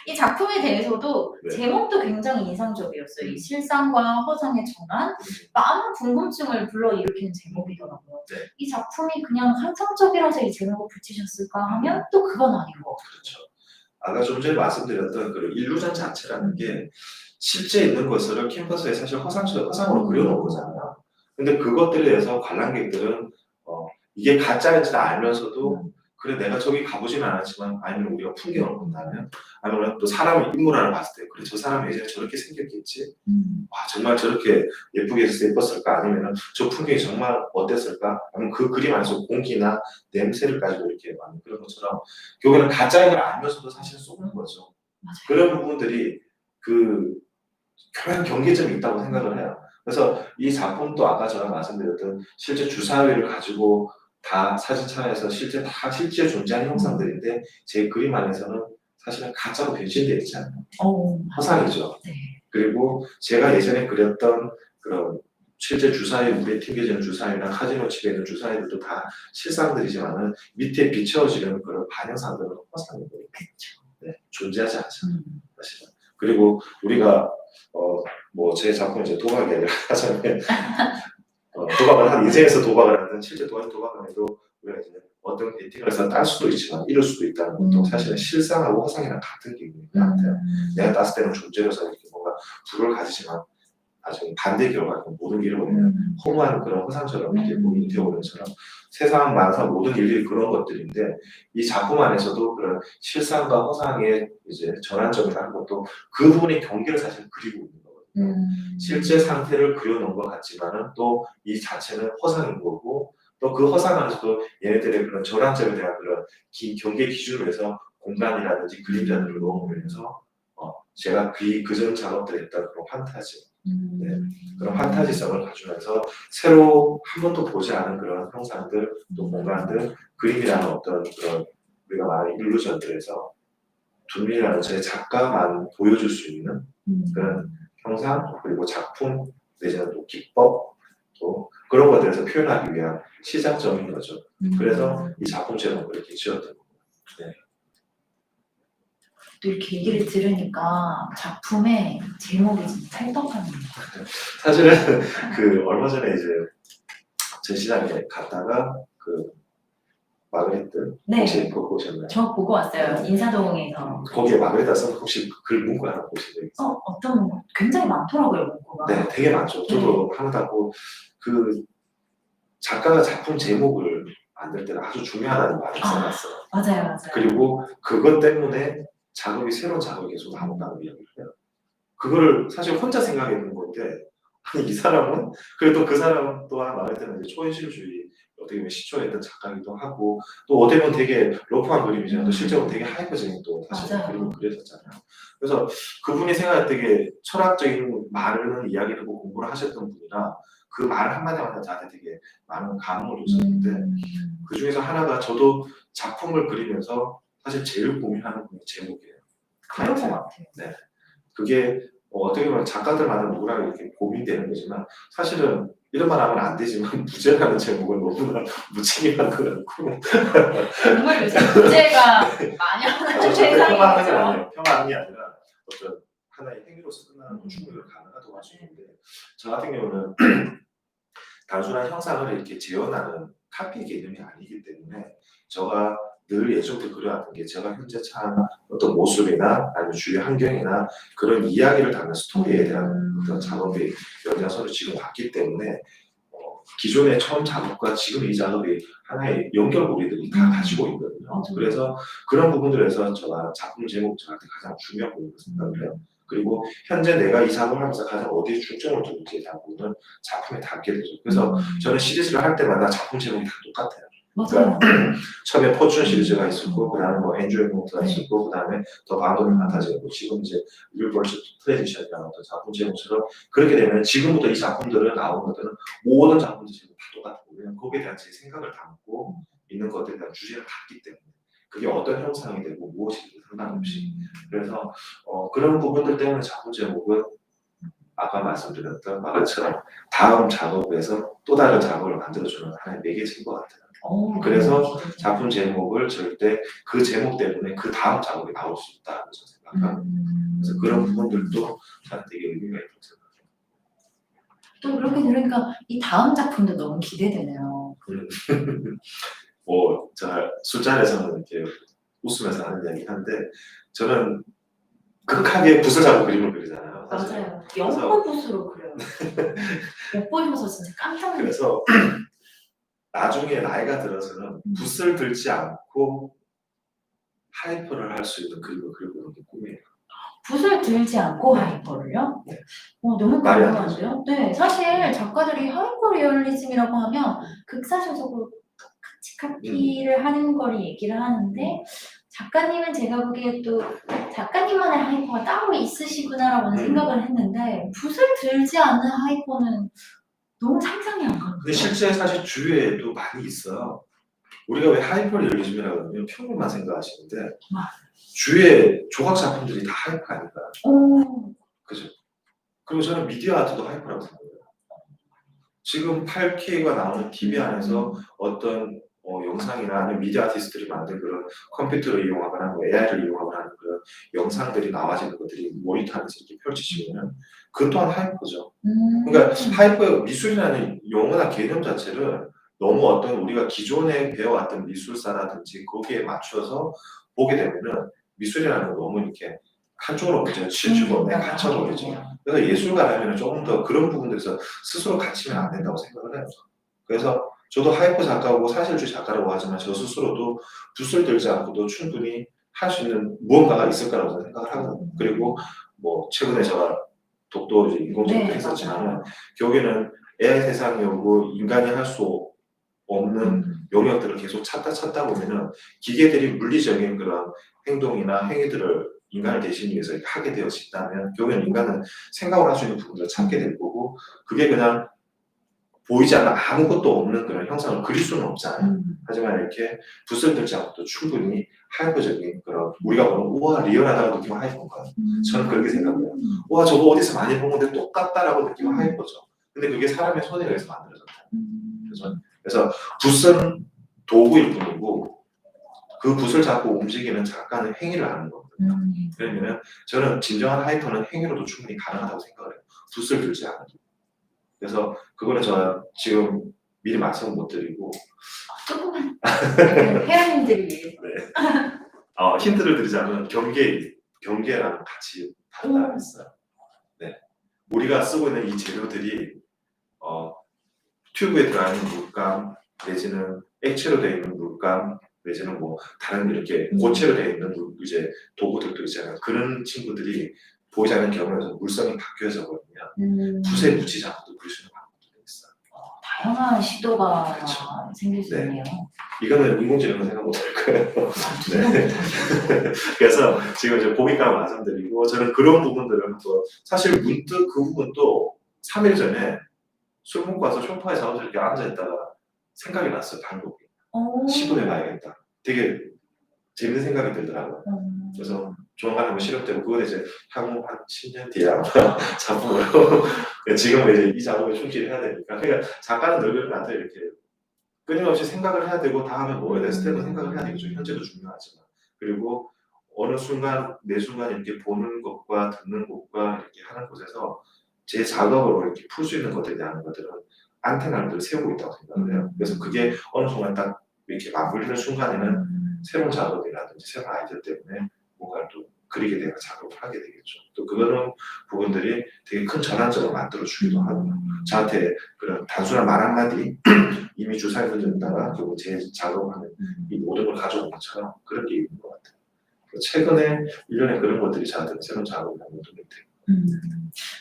이 작품에 대해서도 제목도 굉장히 인상적이었어요. 이 실상과 허상의 전환, 많은 궁금증을 불러일으키는 제목이더라고요. 이 작품이 그냥 환상적이라서 이 제목을 붙이셨을까 하면 또 그건 아닌 것 같아요. 그렇죠. 아까 좀 전에 말씀드렸던 그 일루전 자체라는 게 실제 있는 것을 캠퍼스에 사실 허상으로 그려놓은 거잖아요. 근데 그것들에 대해서 관람객들은 이게 가짜인지를 알면서도 그래 내가 저기 가보지는 않았지만 아니면 우리가 풍경을 본다면 아니면 또 사람의 인물 하나 봤을 때 그래 저 사람이 예전에 저렇게 생겼겠지 와 정말 저렇게 예쁘게 해서 예뻤을까 아니면 저 풍경이 정말 어땠을까 아니면 그 그림 안에서 공기나 냄새를 가지고 이렇게 만든 그런 것처럼 결국에는 가짜인 걸 알면서도 사실 속는 거죠. 맞아요. 그런 부분들이 그 교묘한 경계점이 있다고 생각을 해요. 그래서 이 작품도 아까 제가 말씀드렸던 실제 주사위를 가지고 다 사진촬영해서 실제 존재하는 형상들인데 제 그림 안에서는 사실은 가짜로 변신되어 있잖아요. 허상이죠. 그리고 제가 예전에 그렸던 그런 실제 주사위, 물에 튕겨지는 주사위나 카지노 칩에 있는 주사위들도 다 실상들이지만은 밑에 비춰지는 그런 반영상들은 허상이고요. 존재하지 않죠. 사실은. 그리고 우리가 뭐 제 작품 이제 도박이 아니라 하자면 도박을 한 인생에서 도박을 하든 실제 도박을 해도 우리가 이제 어떤 베팅을 해서 딸 수도 있지만 잃을 수도 있다는 것도 사실은 실상하고 허상이랑 같은 기분인 것 같아요. 내가 땄을 때는 존재로서 이렇게 뭔가 불을 가지지만 나중에 반대 결과가 모든 길을 보면 허무한 그런 허상처럼 이렇게 인태오는 것처럼 세상 만사 모든 일들이 그런 것들인데 이 작품 안에서도 그런 실상과 허상의 이제 전환점이라는 것도 그 부분의 경계를 사실 그리고 있는 거거든요. 실제 상태를 그려놓은 것 같지만은 또 이 자체는 허상인 거고 또 그 허상 안에서도 얘네들의 그런 전환점에 대한 그런 경계 기준으로 해서 공간이라든지 그림자들을 넣어보면서 제가 그전 작업들 했던 그런 판타지 그런 판타지성을 가지면서 새로 한 번도 보지 않은 그런 형상들 또 공간들 그림이라는 어떤 그런 우리가 말하는 일루전들에서 둘리라는 제 작가만 보여줄 수 있는 그런 형상 그리고 작품 내지는 또 기법 또 그런 것들에서 표현하기 위한 시작점인 거죠. 그래서 이 작품 제목을 이렇게 지었던 거예요. 또 이렇게 얘기를 들으니까 작품의 제목이 진짜 찰떡합니다. 사실은 그 얼마 전에 이제 전시장에 갔다가 그 마그리트 혹시 보고 오셨나요? 저 보고 왔어요. 인사동에서. 거기에 마그리트 써 혹시 글 문구 하나 보신 적 있어요? 어떤 굉장히 많더라고요 문구가. 네, 되게 많죠. 저도 하나 닫고 그 작가가 작품 제목을 만들 때는 아주 중요하다는 말을 써놨어요. 맞아요. 그리고 그것 때문에 새로운 작업이 계속 나온다는 이야기를 해요. 그거를 사실 혼자 생각했는 건데 아니 이 사람은 그래도 그 사람 또한 말할 때는 이제 초현실주의 어떻게 보면 시초했던 작가이기도 하고 또 어떻게 보면 되게 러프한 그림이잖아요. 또 실제로 되게 하이퍼적인 또 사실 그림을 그렸었잖아요. 그래서 그분이 생각할 되게 철학적인 많은 이야기를 하고 공부를 하셨던 분이라 그 말 한마디마다 저한테 되게 많은 감흥을 줬었는데 그 중에서 하나가 저도 작품을 그리면서 사실 제일 고민하는 분이 제목이에요. 그런 것 같아요. 네. 그게 어떻게 보면 작가들마다 누구나 이렇게 고민되는 거지만 사실은 이런 말 하면 안 되지만 무죄라는 제목은 너무나 무책임한 것 같고 정말 요새 무죄가 만연한 세상이죠. 평화하는 게 아니라 어떤 하나의 행위로서 끝나는 건 충분히 가능하다고 할 수 있는데 저 같은 경우는 단순한 형상을 이렇게 재현하는 카피 개념이 아니기 때문에 제가 늘 예전부터 그려왔던 게 제가 현재 처한 어떤 모습이나 아니면 주위 환경이나 그런 이야기를 담는 스토리에 대한 어떤 작업의 연장선을 지금 봤기 때문에 기존의 처음 작업과 지금 이 작업이 하나의 연결고리들이 다 가지고 있거든요. 맞아요. 그래서 그런 부분들에서 제가 작품 제목 저한테 가장 중요한 부분이라고 생각을 해요. 그리고 현재 내가 이 작업을 하면서 가장 어디에 중점을 두는지에 대한 부분은 작품에 담게 되죠. 그래서 저는 시리즈를 할 때마다 작품 제목이 다 똑같아요. 맞아요. 처음에 포춘 시리즈가 있었고, 그 다음에 뭐 엔조이 모드가 네. 있었고, 그 다음에 더 바운더리 판타지였고, 지금 이제 리버스 트레디션이라는 어떤 작품 제목처럼 그렇게 되면 지금부터 이 작품들은 나오는 것들은 모든 작품들 제목 다 똑같고, 왜냐면 거기에 대한 제 생각을 담고 있는 것들에 대한 주제를 갖기 때문에 그게 어떤 형상이 되고 무엇이든 상관없이 그래서 그런 부분들 때문에 작품 제목은 아까 말씀드렸던 말처럼 다음 작업에서 또 다른 작업을 만들어주는 하나의 매개체인 것 같아요. 그래서 작품 제목을 절대 그 제목 때문에 그 다음 작업이 나올 수 있다고 저는 생각합니다. 그래서 그런 부분들도 저는 되게 의미가 있다고 생각합니다. 또 그렇게 들으니까 이 다음 작품도 너무 기대되네요. 뭐 제가 술자리에서는 이렇게 웃으면서 하는 이야기 한데 저는 극하게 붓을 잡고 그림을 그리잖아요. 사실. 맞아요. 연꽃붓으로 그려요. 못 보셔서 진짜 깜짝 놀랐어요. 그래서 나중에 나이가 들어서는 붓을 들지 않고 하이퍼를 할 수 있는 그림을 그리고 있는 게 꿈이에요. 붓을 들지 않고 하이퍼를요? 네. 너무 말이 안 궁금한데요? 네, 사실 작가들이 하이퍼 리얼리즘이라고 하면 극사실적으로 똑같이 카피를 하는 걸 얘기를 하는데 작가님은 제가 보기에 또 작가님만의 하이퍼가 따로 있으시구나라고는 생각을 했는데 붓을 들지 않는 하이퍼는 너무 상상이 안 가요. 근데 실제 사실 주위에도 많이 있어요. 우리가 왜 하이퍼 리얼리즘이라고 하면 평균만 생각하시는데 주위에 조각 작품들이 다 하이퍼 아닐까요? 그죠? 그리고 저는 미디어 아트도 하이퍼라고 생각해요. 지금 8K가 나오는 TV 안에서 어떤 영상이나 아니면 미디어 아티스트들이 만든 그런 컴퓨터를 이용하거나 뭐 AI를 이용하거나 하는 그런 영상들이 나와지는 것들이 모니터 안에서 이렇게 펼치시면 그 또한 하이퍼죠. 그러니까 하이퍼 미술이라는 용어나 개념 자체를 너무 어떤 우리가 기존에 배워왔던 미술사라든지 거기에 맞춰서 보게 되면은 미술이라는 건 너무 이렇게 한쪽으로 그냥 치우치고 갇혀버리죠. 그래서 예술가라면 조금 더 그런 부분들에서 스스로 갇히면 안 된다고 생각을 해요. 그래서 저도 하이퍼 작가고 사실주의 작가라고 하지만 저 스스로도 붓을 들지 않고도 충분히 할 수 있는 무언가가 있을 거라고 생각을 하거든요. 그리고 뭐 최근에 제가 독도 이제 인공지능도 했었지만 결국에는 AI 세상이 오고 인간이 할 수 없는 영역들을 계속 찾다 보면은 기계들이 물리적인 그런 행동이나 행위들을 인간을 대신하기 위해서 하게 되어 있다면 결국에는 인간은 생각을 할 수 있는 부분들을 찾게 될 거고 그게 그냥 보이지 않는 아무것도 없는 그런 형상을 그릴 수는 없잖아요. 하지만 이렇게 붓을 들지 않고도 충분히 하이퍼적인 그런 우리가 보는 우와 리얼하다고 느끼면 하이퍼인가요? 저는 그렇게 생각해요. 와 저거 어디서 많이 본 건데 똑같다라고 느끼면 하이퍼죠. 근데 그게 사람의 손에 의해서 만들어졌다. 그래서 붓은 도구일 뿐이고 그 붓을 잡고 움직이는 작가는 행위를 하는 거거든요. 그러면 저는 진정한 하이퍼는 행위로도 충분히 가능하다고 생각을 해요. 붓을 들지 않아도. 그래서 그거는 제가 지금 미리 말씀 못 드리고 조금만 회원님들을 위해서 네. 힌트를 드리자면 경계랑 같이 다르다 했어요. 네. 우리가 쓰고 있는 이 재료들이 튜브에 들어가 있는 물감 내지는 액체로 되어 있는 물감 내지는 뭐 다른 이렇게 고체로 되어 있는 이제 도구들도 있잖아요. 그런 친구들이 보이지 않는 경우에서 물성이 바뀌어져 버리면 붓에 묻히지 않고도 그릴 수 있는 방법들이 있어요. 다양한 시도가 그렇죠. 생길 수 있네요. 이거는 인공지능은 생각 못 할 거예요. 네. 그래서 지금 이제 보기가 말씀드리고 저는 그런 부분들은 또 사실 문득 그 부분도 3일 전에 술 먹고 와서 소파에 자고 이렇게 앉아있다가 생각이 났어요. 방법이. 시도해봐야겠다. 되게 재밌는 생각이 들더라고요. 그래서 조만간 한번 실험되고 그건 이제 향후 한 10년 뒤에 아마 작품으로 지금 이제 이 작업에 충실해야 되니까 그러니까 작가는 늘 나한테 이렇게 끊임없이 생각을 해야 되고 다음에 뭐 해야 될 스텝은 생각을 해야 되겠죠. 현재도 중요하지만 그리고 어느 순간 매 순간 이렇게 보는 것과 듣는 것과 이렇게 하는 곳에서 제 작업으로 이렇게 풀 수 있는 것에 대한 것들은 안테나를 세우고 있다고 생각을 해요. 그래서 그게 어느 순간 딱 이렇게 맞물리는 순간에는 새로운 작업이라든지 새로운 아이디어 때문에 뭔가를 또 그리게 되고 작업을 하게 되겠죠. 또 그거는 부분들이 되게 큰 전환점을 만들어 주기도 하고요. 저한테 그런 단순한 말 한마디 이미 주사위 던졌다가 결국 제 작업하는 이 모든 걸 가져온 것처럼 그런 게 있는 것 같아요. 최근에 1년에 그런 것들이 저한테는 새로운 작업을 하는 것도 같아요.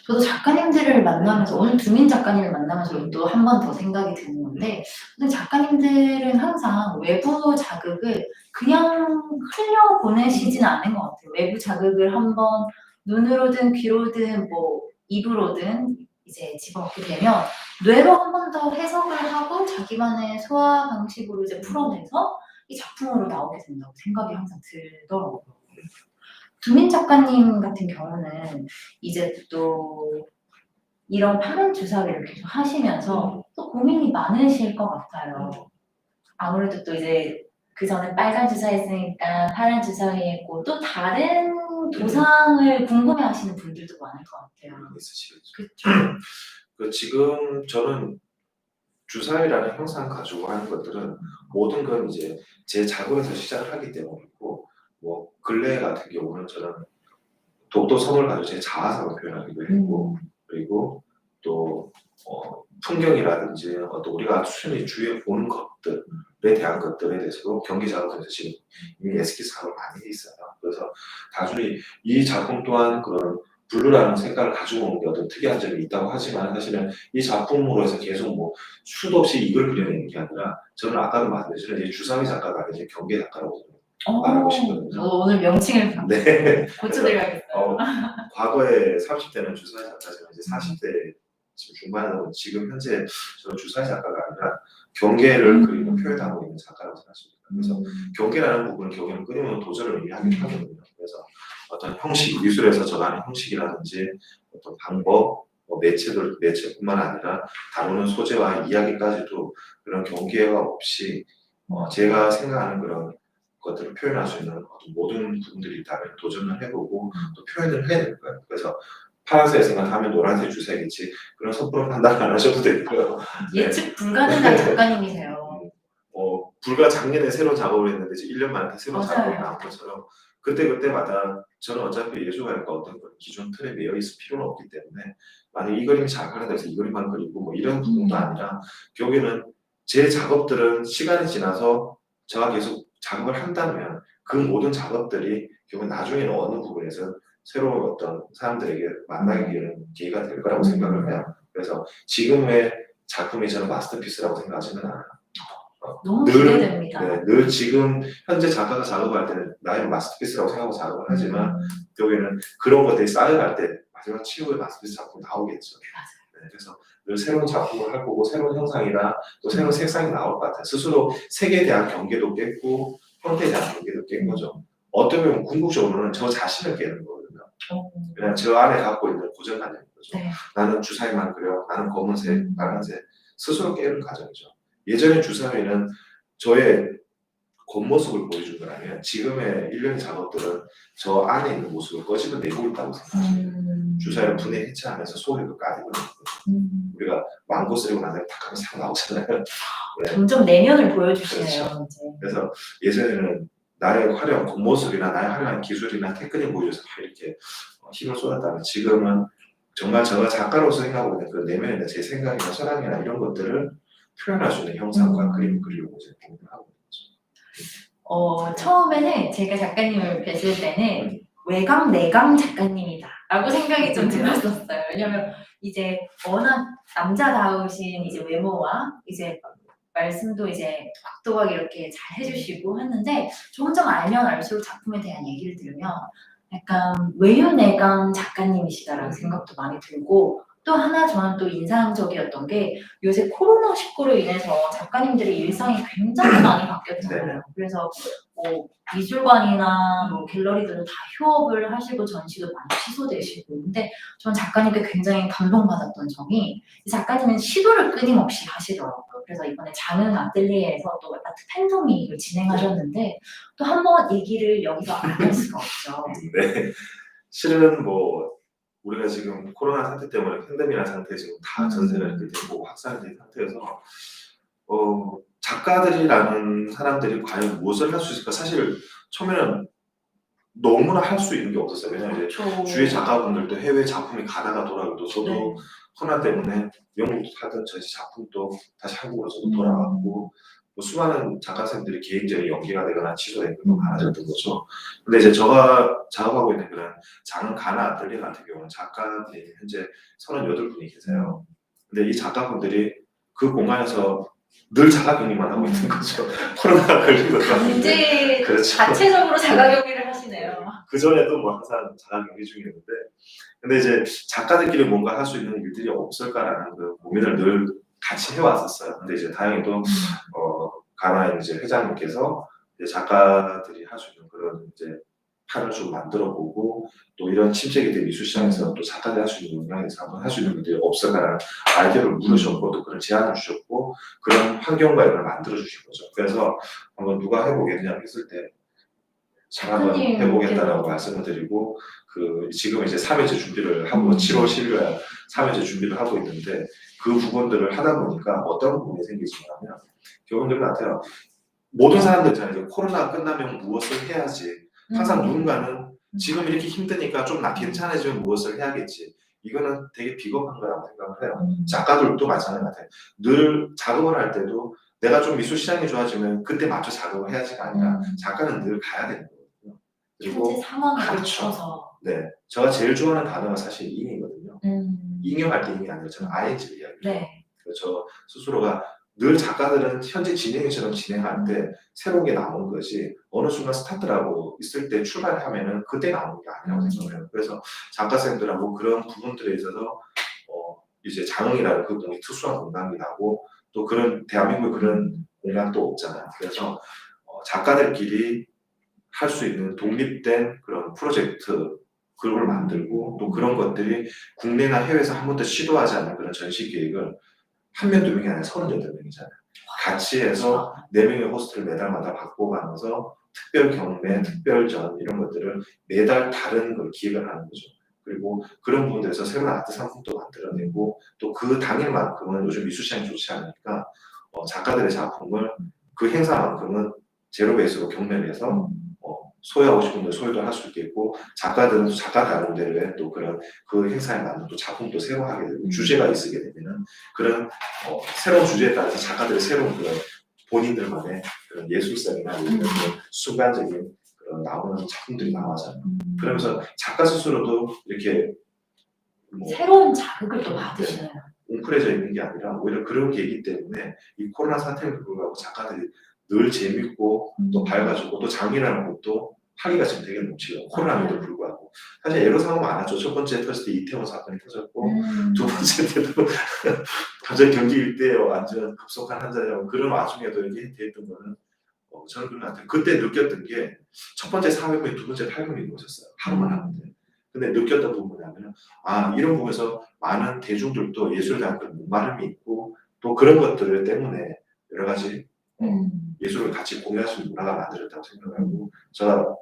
저도 작가님들을 만나면서 오늘 두민 작가님을 만나면서 또 한 번 더 생각이 드는 건데 근데 작가님들은 항상 외부 자극을 그냥 흘려보내시진 않는 것 같아요. 외부 자극을 한번 눈으로든 귀로든 뭐 입으로든 이제 집어넣게 되면 뇌로 한 번 더 해석을 하고 자기만의 소화 방식으로 이제 풀어내서 이 작품으로 나오게 된다고 생각이 항상 들더라고요. 두민 작가님 같은 경우는 이제 또 이런 파란 주사위를 계속 하시면서 또 고민이 많으실 것 같아요. 아무래도 또 이제 그 전에 빨간 주사위 했으니까 파란 주사위 했고 또 다른 도상을 궁금해하시는 분들도 많을 것 같아요. 있으시겠죠. 그렇죠. 지금 저는 주사위라는 형상 가지고 하는 것들은 모든 건 이제 제 작업에서 시작을 하기 때문이고 뭐 근래 같은 경우는 저는 독도섬을 가지고 제 자아상을 표현하기도 했고 그리고 또 풍경이라든지 어떤 우리가 수준이 주위에 보는 것들에 대한 것들에 대해서도 경기 작업에서 지금 이미 에스키스 작업을 많이 해 있어요. 그래서 단순히 이 작품 또한 그런 블루라는 색깔을 가지고 오는 게 어떤 특이한 점이 있다고 하지만 사실은 이 작품으로 해서 계속 뭐 수도 없이 이걸 그려내는 게 아니라 저는 아까도 말씀드렸지만 이제 주상희 작가가 이제 경계 작가라고 말하고 싶거든요. 오늘 명칭을 네. 고쳐드려야겠어요. 과거에 30대는 주사위 작가지만 이제 40대 지금 중반으로 지금 현재 저는 주사위 작가가 아니라 경계를 그리고 표현하고 있는 작가라고 생각합니다. 그래서 경계라는 부분은 경계는 끊임없는 도전을 의미하기도 하거든요. 그래서 어떤 형식, 미술에서 정하는 형식이라든지 어떤 방법, 매체뿐만 아니라 다루는 소재와 이야기까지도 그런 경계가 없이 제가 생각하는 그런 것들을 표현할 수 있는 모든 부분들이 있다면 도전을 해보고 또 표현을 해야 될 거예요. 그래서 파란색 생각하면 노란색 주사위겠지 그런 섣부른 판단 안 하셔도 되고요. 예측 불가능한 작가님이세요. 불과 작년에 새로운 작업을 했는데 이제 1년 만에 새로운 맞아요. 작업이 나온 것처럼 그때마다 저는 어차피 예술가니까 어떤 기존 틀에 매여 있을 필요는 없기 때문에 만약 이 그림이 잘 가는데 이 그림만 그리고 뭐 이런 부분도 아니라 결국에는 제 작업들은 시간이 지나서 제가 계속 작업을 한다면 그 모든 작업들이 결국 나중에는 어느 부분에서 새로운 어떤 사람들에게 만나게 되는 기회가 될 거라고 생각을 해요. 그래서 지금의 작품이 저는 마스터피스라고 생각하지는 않아요. 너무 기대됩니다. 늘 지금 현재 작가가 작업할 때는 나의 마스터피스라고 생각하고 작업을 하지만 결국에는 그런 것들이 쌓여갈 때 마지막 최후의 마스터피스 작품이 나오겠죠. 네, 그래서 늘 새로운 작품을 할 거고 새로운 형상이나 또 새로운 색상이 나올 것 같아요. 스스로 색에 대한 경계도 깼고 형태에 대한 경계도 깬 거죠. 어떻게 보면 궁극적으로는 저 자신을 깨는 거거든요. 그냥 저 안에 갖고 있는 고정관념인 거죠. 네. 나는 주사위만 그려, 나는 검은색, 빨간색 스스로 깨는 과정이죠. 예전에 주사위는 저의 겉모습을 보여준 거라면 지금의 일련 작업들은 저 안에 있는 모습을 꺼집어내고 있다고 생각하시면 주사위를 분해 해체하면서 속에 그 까지고 우리가 망고 쓰리고 나서 탁 하면 싹 나오잖아요. 네. 점점 내면을 보여주시네요. 그렇죠. 그래서 예전에는 나의 화려한 겉모습이나 나의 화려한 기술이나 테크닉 보여줘서 이렇게 힘을 쏟았다면 지금은 정말 제가 작가로서 생각하고 있는 그 내면이나 제 생각이나 사랑이나 이런 것들을 표현할 수 있는 형상과 그림을 그리려고 이제 고민하고 있는 거죠. 처음에는 제가 작가님을 뵀을 때는 외강 내강 작가님이다 라고 생각이 좀 들었었어요. 왜냐면 이제 워낙 남자다우신 이제 외모와 이제 말씀도 이제 또박또박 이렇게 잘 해주시고 했는데 점점 알면 알수록 작품에 대한 얘기를 들으면 약간 외유내강 작가님이시다라는 생각도 많이 들고 또 하나 저는 또 인상적이었던 게 요새 코로나19로 인해서 작가님들의 일상이 굉장히 많이 바뀌었잖아요. 그래서 뭐 미술관이나 뭐 갤러리들은 다 휴업을 하시고 전시도 많이 취소되시고 근데 전 작가님께 굉장히 감동받았던 점이 작가님은 시도를 끊임없이 하시더라고요. 그래서 이번에 장흥 아틀리에에서 또 아트 팬더미를 진행하셨는데 또 한 번 얘기를 여기서 안 할 수가 없죠. 네. 실은 뭐 우리가 지금 코로나 사태 때문에 팬데믹이라는 상태에 지금 다 전세가 이렇게 되고 확산이 된 상태에서 작가들이라는 사람들이 과연 무엇을 할 수 있을까? 사실 처음에는 너무나 할 수 있는 게 없었어요. 왜냐면 이제 그렇죠. 주위 작가분들도 해외 작품이 가다가 돌아오고 저도 네. 코로나 때문에 영국도 하던 저희 작품도 다시 한국으로 저도 돌아왔고 뭐 수많은 작가님들이 개인적인 연기가 되거나 취소된 것도 많아졌던 거죠. 근데 이제 제가 작업하고 있는 그런 장흥 가나 아틀리에 같은 경우는 작가들이 현재 38분이 계세요. 근데 이 작가분들이 그 공간에서 늘 자가격리만 하고 있는 거죠. 코로나가 걸린 것 같은데. 강제 그렇죠. 자체적으로 자가격리를 하시네요. 그 전에도 뭐 항상 자가격리 중이었는데, 근데 이제 작가들끼리 뭔가 할 수 있는 일들이 없을까라는 그 고민을 늘 같이 해왔었어요. 근데 이제 다행히도 가나의 이제 회장님께서 이제 작가들이 할 수 있는 그런 이제 판을 좀 만들어보고 또 이런 침체기 된 미술 시장에서 또 작가들이 할 수 있는 영향에서 한번 할 수 있는 일들이 없을까라는 아이디어를 물으셨고 또 그런 제안을 주셨고 그런 환경과 이걸 만들어 주신 거죠. 그래서 한번 누가 해보겠냐 했을 때 잘 한번 해보겠다라고 말씀을 드리고 지금 이제 3회째 준비를 하고 7월 11일 3회째 준비를 하고 있는데 그 부분들을 하다 보니까 어떤 부분이 생기시냐면 교원들 같아요. 모든 사람들 있잖아요. 이제 코로나가 끝나면 무엇을 해야지. 항상 누군가는 지금 이렇게 힘드니까 좀 괜찮아지면 무엇을 해야겠지. 이거는 되게 비겁한 거라고 생각을 해요. 작가들도 마찬가지 같아요. 늘 작업을 할 때도 내가 좀 미술 시장이 좋아지면 그때 맞춰 작업을 해야지가 아니라 작가는 늘 가야 되는 거거든요. 그리고 현재 상황에 그렇죠. 맞춰서. 네, 제가 제일 좋아하는 단어가 사실 인이거든요. 인용할 때 인이 아니라 저는 ING를 이야기해요. 네. 저 스스로가 늘 작가들은 현재 진행처럼 진행할 때 새로운 게 나오는 거지 어느 순간 스타트라고 있을 때 출발하면은 그때 나오는 게 아니라고 생각해요. 그래서 작가쌤들하고 그런 부분들에 있어서 이제 장흥이라는 그 공이 특수한 공간이라고 또 그런 대한민국에 그런 공간도 없잖아요. 그래서 작가들끼리 할 수 있는 독립된 그런 프로젝트 그걸 만들고 또 그런 것들이 국내나 해외에서 한 번도 시도하지 않은 그런 전시 계획을 한 명, 두 명이 아니라 38명이잖아요. 같이 해서 4명의 호스트를 매달마다 바꿔가면서 특별 경매, 특별전 이런 것들을 매달 다른 걸 기획을 하는 거죠. 그리고 그런 부분들에서 새로운 아트 상품도 만들어내고 또 그 당일만큼은 요즘 미술 시장이 좋지 않으니까 작가들의 작품을 그 행사만큼은 제로 베이스로 경매를 해서 소유하고 싶은 분 소유도 할 수 있겠고 작가들은 또 작가 나름대로의 또 그런 그 행사에 맞는 또 작품도 새로 하게 되고 주제가 있게 되면은 그런 새로운 주제에 따라서 작가들의 새로운 그런 본인들만의 그런 예술성이나 이런 그런 순간적인 그런 나오는 작품들이 나와잖아요. 그러면서 작가 스스로도 이렇게 새로운 자극을 또 받으시나요? 웅크려져 있는 게 아니라 오히려 그런 게 있기 때문에 이 코로나 사태를 불구하고 작가들이 늘 재밌고 또 밝아지고 또 장이라는 것도 하기가 지금 되게 넘치고 코로나에도 불구하고 사실 애로사항 많았죠. 첫 번째 터졌을 때 이태원 사건이 터졌고 두 번째 때도 갑자기 경기 일대에 완전 급속한 환자라고 그런 와중에도 이렇게 됐던 거는 저는 그런 것 같아요. 그때 느꼈던 게 첫 번째 400명이 두 번째 800명이 오셨어요. 하루만 하는데. 근데 느꼈던 부분이 뭐냐면 이런 부분에서 많은 대중들도 예술에 대한 그런 목마름이 있고 또 그런 것들 때문에 여러 가지 예술을 같이 공유할 수 있는 문화가 만들었다고 생각하고 제가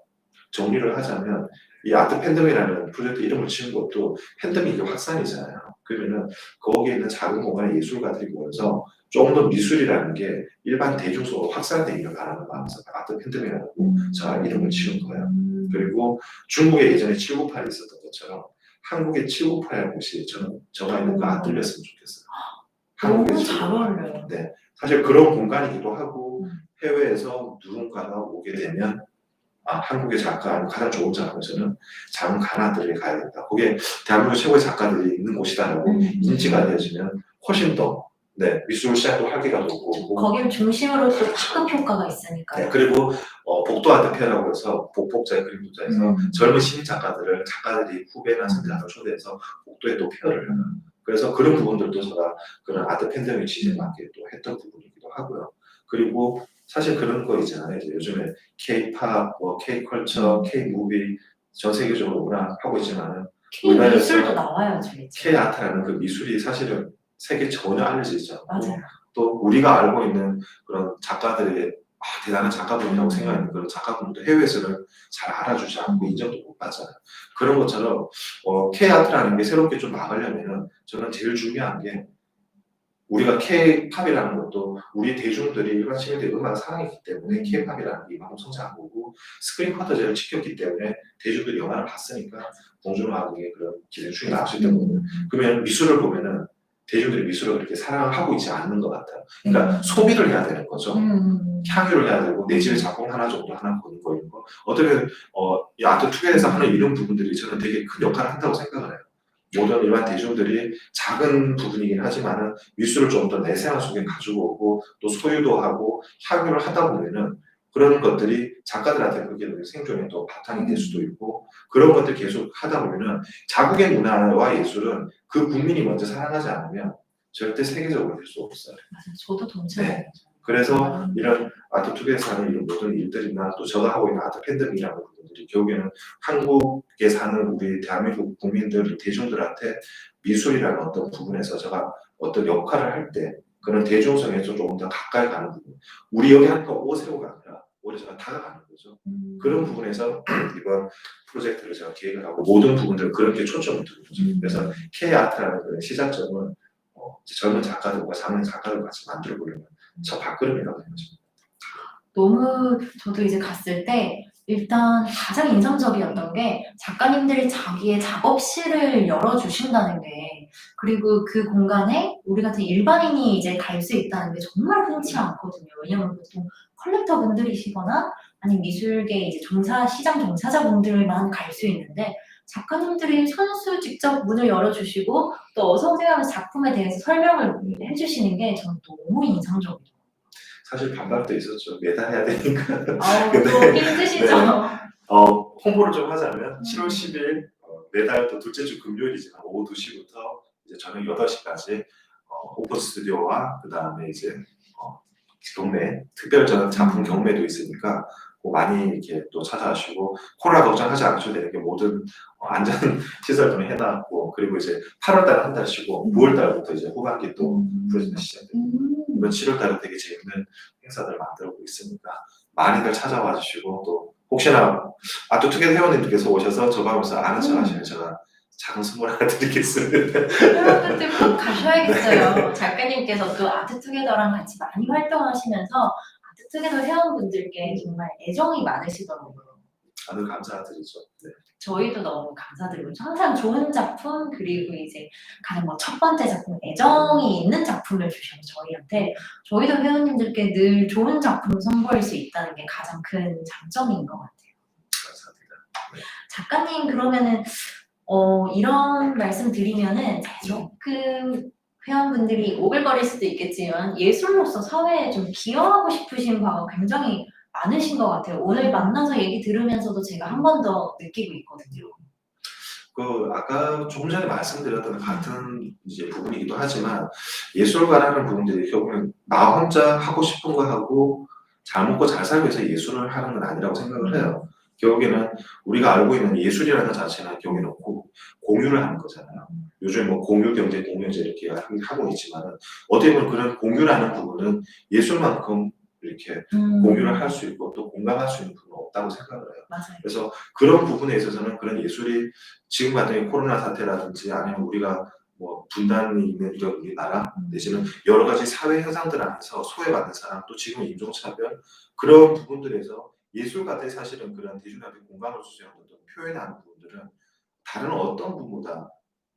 정리를 하자면 이 아트 팬덤이라는 프로젝트 이름을 지은 것도 팬덤이 이게 확산이잖아요. 그러면은 거기에 있는 작은 공간의 예술가들이 모여서 조금 더 미술이라는 게 일반 대중 속으로 확산되기를 바라는 마음에서 아트 팬덤이라고 제가 이름을 지은 거예요. 그리고 중국에 예전에 798이 있었던 것처럼 한국에 798이라는 곳이 저는 저가 있는 그 아틀리였으면 좋겠어요. 너무 잘 어울려요. 네, 사실 그런 공간이기도 하고 해외에서 누군가가 오게 되면 한국의 작가 가장 좋은 작가에서는 장흥 가나들에 가야 된다. 거기에 대한민국 최고의 작가들이 있는 곳이다라고 인지가 되어지면 훨씬 더 미술 시장도 활기가 돋고 거기를 중심으로 또 파급 효과가 있으니까요. 네, 그리고 복도 아트페어라고 해서 복복자의 그림도자에서 젊은 신인 작가들이 후배나 선배들을 초대해서 복도에 또 페어를 하는 그래서 그런 부분들도 제가 그런 아트 팬데믹 시즌에 맞게 또 했던 부분이기도 하고요. 그리고 사실 그런 거 있잖아요. 이제 요즘에 K-팝, K-컬처, K-무비 전 세계적으로 문화하고 있지만은 K-미술도 나와요, 지금. K-아트라는 그 미술이 사실은 세계 전혀 알려져 있지 않고 또 우리가 알고 있는 그런 작가들의 대단한 작가분이라고 생각하는 그런 작가분들도 해외에서는 잘 알아주지 않고 인정도 못 받잖아요. 그런 것처럼 K-아트라는 게 새롭게 좀 나가려면은 저는 제일 중요한 게 우리가 K-팝이라는 것도 우리 대중들이 일반 시민들이 음악을 사랑했기 때문에 K-팝이라는 게 이만큼 성장한 거고 스크린 쿼터제를 지켰기 때문에 대중들이 영화를 봤으니까 봉준호하고의 그런 기생충이 나올 수 있던 거거든요. 그러면 미술을 보면은 대중들이 미술을 그렇게 사랑을 하고 있지 않는 것 같아요. 그러니까 소비를 해야 되는 거죠. 향유를 해야 되고 내 집에 작품 하나 정도 하나 보는 거 이런 거. 어떻게 이 아트 투게에서 하는 이런 부분들이 저는 되게 큰 역할을 한다고 생각을 해요. 모든 일반 대중들이 작은 부분이긴 하지만은 미술을 좀 더 내 생활 속에 가지고 오고 또 소유도 하고 향유를 하다 보면은 그런 것들이 작가들한테 그게 생존의 또 바탕이 될 수도 있고 그런 것들 계속 하다 보면은 자국의 문화와 예술은 그 국민이 먼저 사랑하지 않으면 절대 세계적으로 될 수 없어요. 맞아요. 저도 동참해요. 네. 그래서 이런 아트 투게에서 하는 이런 모든 일들이나 또 제가 하고 있는 아트 팬덤이라는 부분들이 결국에는 한국에 사는 우리 대한민국 국민들, 대중들한테 미술이라는 어떤 부분에서 제가 어떤 역할을 할 때 그런 대중성에서 조금 더 가까이 가는 부분. 우리 여기 하니까 오세요가 아니라 오히려 제가 다가가는 거죠. 그런 부분에서 이번 프로젝트를 제가 기획을 하고 모든 부분들을 그렇게 초점을 두는 거죠. 그래서 K-아트라는 그런 시작점은 젊은 작가들과 장년 작가들 같이 만들어 보려면 저 밥그릇이라고 생각합니다. 너무 저도 이제 갔을 때 일단 가장 인상적이었던 게 작가님들이 자기의 작업실을 열어주신다는 게 그리고 그 공간에 우리 같은 일반인이 이제 갈 수 있다는 게 정말 흔치 않거든요. 왜냐면 보통 컬렉터 분들이시거나 아니면 미술계 이제 시장 종사자분들만 갈 수 있는데 작가님들이 선수 직접 문을 열어주시고 또 어서 오세요 하면서 작품에 대해서 설명을 해주시는 게 저는 너무 인상적이에요. 사실 반발도 있었죠. 매달 해야 되니까. 아우, 근데 또 힘드시죠? 홍보를 좀 하자면 7월 10일 매달 또 둘째 주 금요일이지만 오후 2시부터 이제 저녁 8시까지 오픈 스튜디오와 그 다음에 이제 경매, 특별전 작품 경매도 있으니까 많이 이렇게 또 찾아가시고 코로나 걱정하지 않으셔도 되는 게 모든 안전 시설도 해놨고 그리고 이제 8월달에 한 달 쉬고 9월달부터 이제 후반기 또 프로젝트 시작됩니다. 이번 7월달에 되게 재밌는 행사들을 만들고 있으니까 많이들 찾아와 주시고 또 혹시나 아트 투게더 회원님들께서 오셔서 저 방에서 아는 척 하시면 제가 작은 선물 하나 드리겠습니다. 여러분들 꼭 가셔야겠어요. 작가님께서 또 아트 투게더랑 같이 많이 활동하시면서 아트 투게더 회원분들께 정말 애정이 많으시더라고요. 다들 감사드리죠. 네. 저희도 너무 감사드리고 항상 좋은 작품 그리고 이제 가장 첫 번째 작품 애정이 있는 작품을 주셔서 저희도 회원님들께 늘 좋은 작품 선보일 수 있다는 게 가장 큰 장점인 것 같아요. 감사합니다. 작가님 그러면은 이런 말씀 드리면은 조금 회원분들이 오글거릴 수도 있겠지만 예술로서 사회에 좀 기여하고 싶으신 바가 굉장히 많으신 것 같아요. 오늘 만나서 얘기 들으면서도 제가 한 번 더 느끼고 있거든요. 아까 조금 전에 말씀드렸던 같은 이제 부분이기도 하지만 예술가라는 부분들이 결국은 나 혼자 하고 싶은 거 하고 잘 먹고 잘 살기 위해서 예술을 하는 건 아니라고 생각을 해요. 결국에는 우리가 알고 있는 예술이라는 것 자체는 결국에는 공유를 하는 거잖아요. 요즘 공유 경제, 공유제 이렇게 하고 있지만은 어떻게 보면 그런 공유라는 부분은 예술만큼 이렇게 공유를 할 수 있고 또 공감할 수 있는 부분은 없다고 생각을 해요. 맞아요. 그래서 그런 부분에 있어서는 그런 예술이 지금 같은 코로나 사태라든지 아니면 우리가 분단이 있는 이런 우리나라 내지는 여러 가지 사회 현상들 안에서 소외받는 사람 또 지금 인종차별 그런 부분들에서 예술가들이 사실은 그런 대중한테 공감을 줄 수 있는 어떤 표현하는 부분들은 다른 어떤 분보다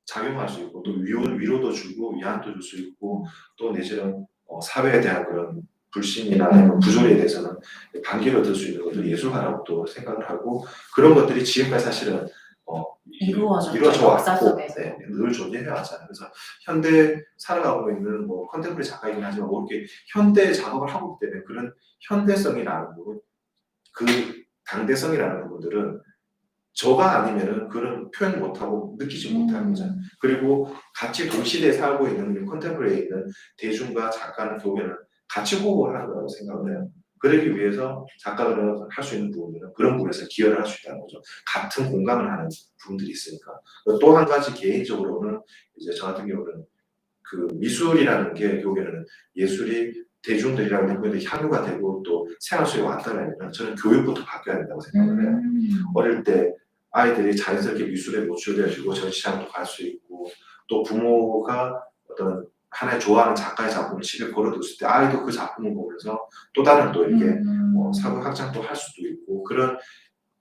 작용할 수 있고 또 위로도 주고 위안도 줄 수 있고 또 내지는 사회에 대한 그런 불신이나 아니면 부조리에 대해서는 반기를 얻을 수 있는 것들이 예술가라고 또 생각을 하고 그런 것들이 지금까지 사실은 이루어져 왔고 늘 존재해 왔잖아요. 그래서 현대 살아가고 있는 컨템포러리 작가이긴 하지만 이렇게 현대 작업을 하고 있기 때문에 그런 현대성이라는 부분, 그 당대성이라는 부분들은 저가 아니면은 그런 표현 못하고 느끼지 못하는 거잖아요. 그리고 같이 동시대에 살고 있는 컨템포러리에 있는 대중과 작가는 결국에는 같이 호흡을 하는 거라고 생각을 해요. 그러기 위해서 작가들은 할 수 있는 부분들은 그런 부분에서 기여를 할 수 있다는 거죠. 같은 공감을 하는 부분들이 있으니까. 또 한 가지 개인적으로는 이제 저 같은 경우는 그 미술이라는 게 결국에는 예술이 대중들이랑 누구에게 향유가 되고 또 생활 속에 왔다면 저는 교육부터 바뀌어야 된다고 생각을 해요. 어릴 때 아이들이 자연스럽게 미술에 노출되어지고 전시장도 갈 수 있고 또 부모가 어떤 하나의 좋아하는 작가의 작품을 집에 걸어뒀을 때 아이도 그 작품을 보면서 또 다른 또 이렇게 사고 확장도 할 수도 있고 그런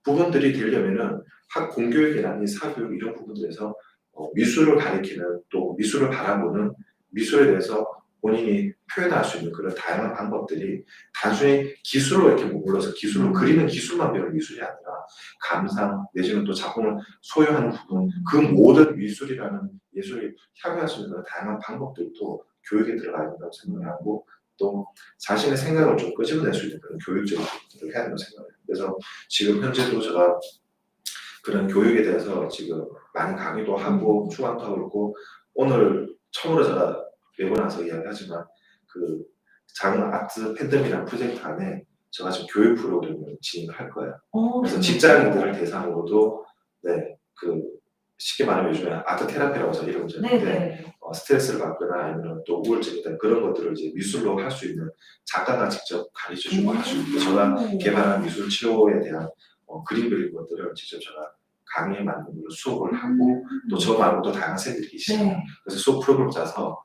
부분들이 되려면은 공교육이나 사교육 이런 부분들에서 미술을 가리키는 또 미술을 바라보는 미술에 대해서 본인이 표현할 수 있는 그런 다양한 방법들이 단순히 기술로 이렇게 머물러서 기술로 그리는 기술만 배우는 미술이 아니라 감상 내지는 또 작품을 소유하는 부분 그 모든 미술이라는 예술이 향유할 수 있는 그런 다양한 방법들도 교육에 들어가야 된다고 생각을 하고 또 자신의 생각을 좀 끄집어낼 수 있는 그런 교육적인 부분들을 해야 된다고 생각을 해요. 그래서 지금 현재도 제가 그런 교육에 대해서 지금 많이 강의도 하고 추간도 하고 있고 오늘 처음으로 제가 외고 나서 이야기하지만 그 작은 아트 팬덤이라는 프로젝트 안에 제가 지금 교육 프로그램을 진행을 할 거예요. 그래서 직장인들을 대상으로도 그 쉽게 말하면 요즘에 아트 테라피라고 해서 이런 거 있는데 스트레스를 받거나 아니면 또 우울증이든 그런 것들을 이제 미술로 할 수 있는 작가가 직접 가르쳐주고 할 수 있고 제가 개발한 미술 치료에 대한 그림 그리는 것들을 직접 제가 강의 만든 걸로 수업을 하고 또 저 말고도 다양한 선생님들이 계시잖아요. 그래서 수업 프로그램 짜서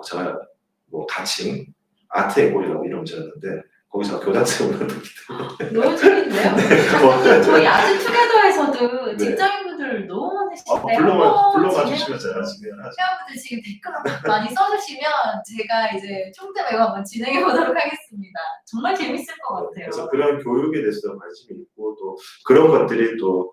제가 뭐 가칭 아트 에골이라고 이름을 지었는데 거기서 교장선생님을 하기 때문에 너무 재밌네요. 저희 아트 투게더에서도 직장인분들 너무 많으신데 불러봐 주시면 제가 진행을 하죠. 회원분들 지금 댓글 많이 써주시면 제가 이제 총대 메고 한번 진행해 보도록 하겠습니다. 정말 재밌을 것 같아요. 그래서 그런 교육에 대해서도 관심이 있고 또 그런 것들이 또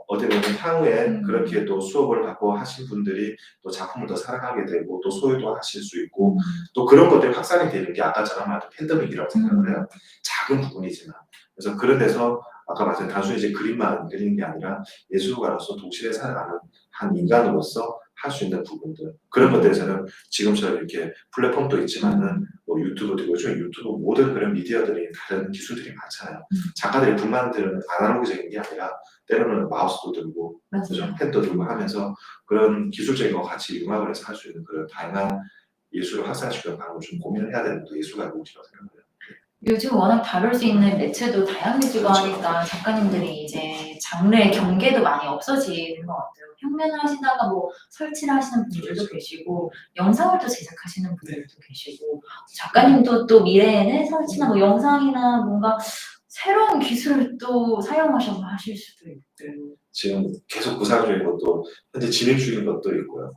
어떻게 보면 향후에 그렇게 또 수업을 받고 하신 분들이 또 작품을 더 사랑하게 되고 또 소유도 하실 수 있고 또 그런 것들이 확산이 되는 게 아까 제가 말한 팬데믹이라고 생각을 해요. 작은 부분이지만 그래서 그런 데서 아까 말씀 단순히 이제 그림만 그리는 게 아니라 예술가로서 동시대에 살아가는 한 인간으로서 할 수 있는 부분들 그런 것들에서는 지금처럼 이렇게 플랫폼도 있지만은 뭐 유튜브도 요즘 유튜브 모든 그런 미디어들이 다른 기술들이 많잖아요. 작가들의 분만들은 아날로그적인 게 아니라 때로는 마우스도 들고 펜도 들고 하면서 그런 기술적인 거 같이 융합을 해서 할 수 있는 그런 다양한 예술을 확산시키는 방법을 좀 고민을 해야 되는 것도 예술가의 몫이라고 생각해요. 요즘 워낙 다룰 수 있는 매체도 다양해지고 하니까 작가님들이 이제 장르의 경계도 많이 없어지는 것 같아요. 평면을 하시다가 뭐 설치를 하시는 분들도 계시고 영상을 또 제작하시는 분들도 계시고 작가님도 또 미래에는 설치나 뭐 영상이나 뭔가 새로운 기술을 또 사용하셔서 하실 수도 있고 지금 계속 구상 중인 것도 현재 진행 중인 것도 있고요.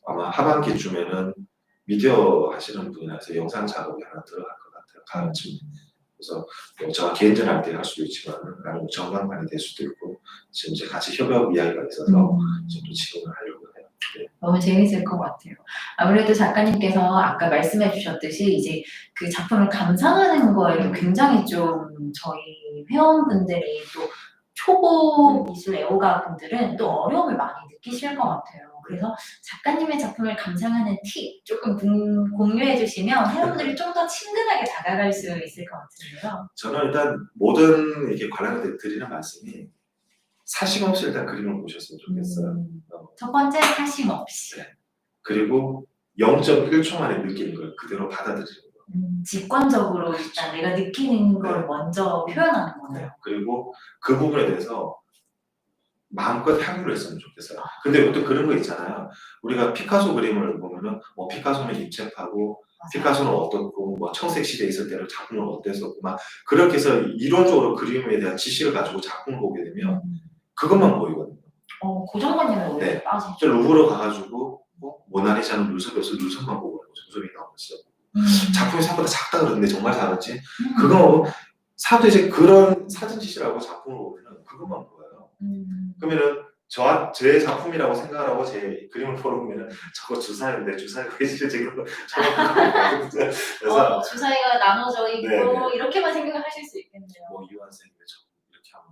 아마 하반기쯤에는 미디어 하시는 분이라서 영상 작업이 하나 들어갈 것 같아요. 가을쯤에. 그래서 뭐 제가 개인전 할 때 할 수도 있지만 아니면 전광판이 될 수도 있고 지금 이제 같이 협업 이야기가 있어서 지금 또 진행을 하려고 해요. 네. 너무 재밌을 것 같아요. 아무래도 작가님께서 아까 말씀해 주셨듯이 이제 그 작품을 감상하는 거에도 굉장히 좀 저희 회원분들이 또 초보 미술 애호가 분들은 또 어려움을 많이 느끼실 것 같아요. 그래서 작가님의 작품을 감상하는 팁 조금 공유해 주시면 회원분들이 좀 더 친근하게 다가갈 수 있을 것 같은데요. 저는 일단 모든 이렇게 관람객들 드리는 말씀이 사심 없이 일단 그림을 보셨으면 좋겠어요. 첫 번째 사심 없이. 네. 그리고 0.1초 만에 느끼는 걸 그대로 받아들이는 거. 직관적으로 일단 내가 느끼는 걸 먼저 표현하는 거네요. 그리고 그 부분에 대해서 마음껏 향유를 했으면 좋겠어요. 근데 또 그런 거 있잖아요. 우리가 피카소 그림을 보면은 뭐 피카소는 입체파고 피카소는 어떻고 뭐 청색 시대에 있을 때는 작품을 어땠었고 막 그렇게 해서 이론적으로 그림에 대한 지식을 가지고 작품을 보게 되면 그것만 보이거든요. 고정관념에 오히려 빠지죠. 저 루브르 가가지고 모나리자는 눈썹이 없어 눈썹만 보고 눈썹이 나오면서 작품이 생각보다 작다 그러는데 정말 다르지? 그거 사람들이 이제 그런 사진 지시라고 작품을 보면은 그것만 보여요. 그러면은 제 작품이라고 생각을 하고 제 그림을 보면은 저거 주사위인데 주사위가 왜 지금 그래서 주사위가 나눠져 있고 네네. 이렇게만 생각하실 수 있겠네요. 뭐 이완 선생님의 이렇게 하면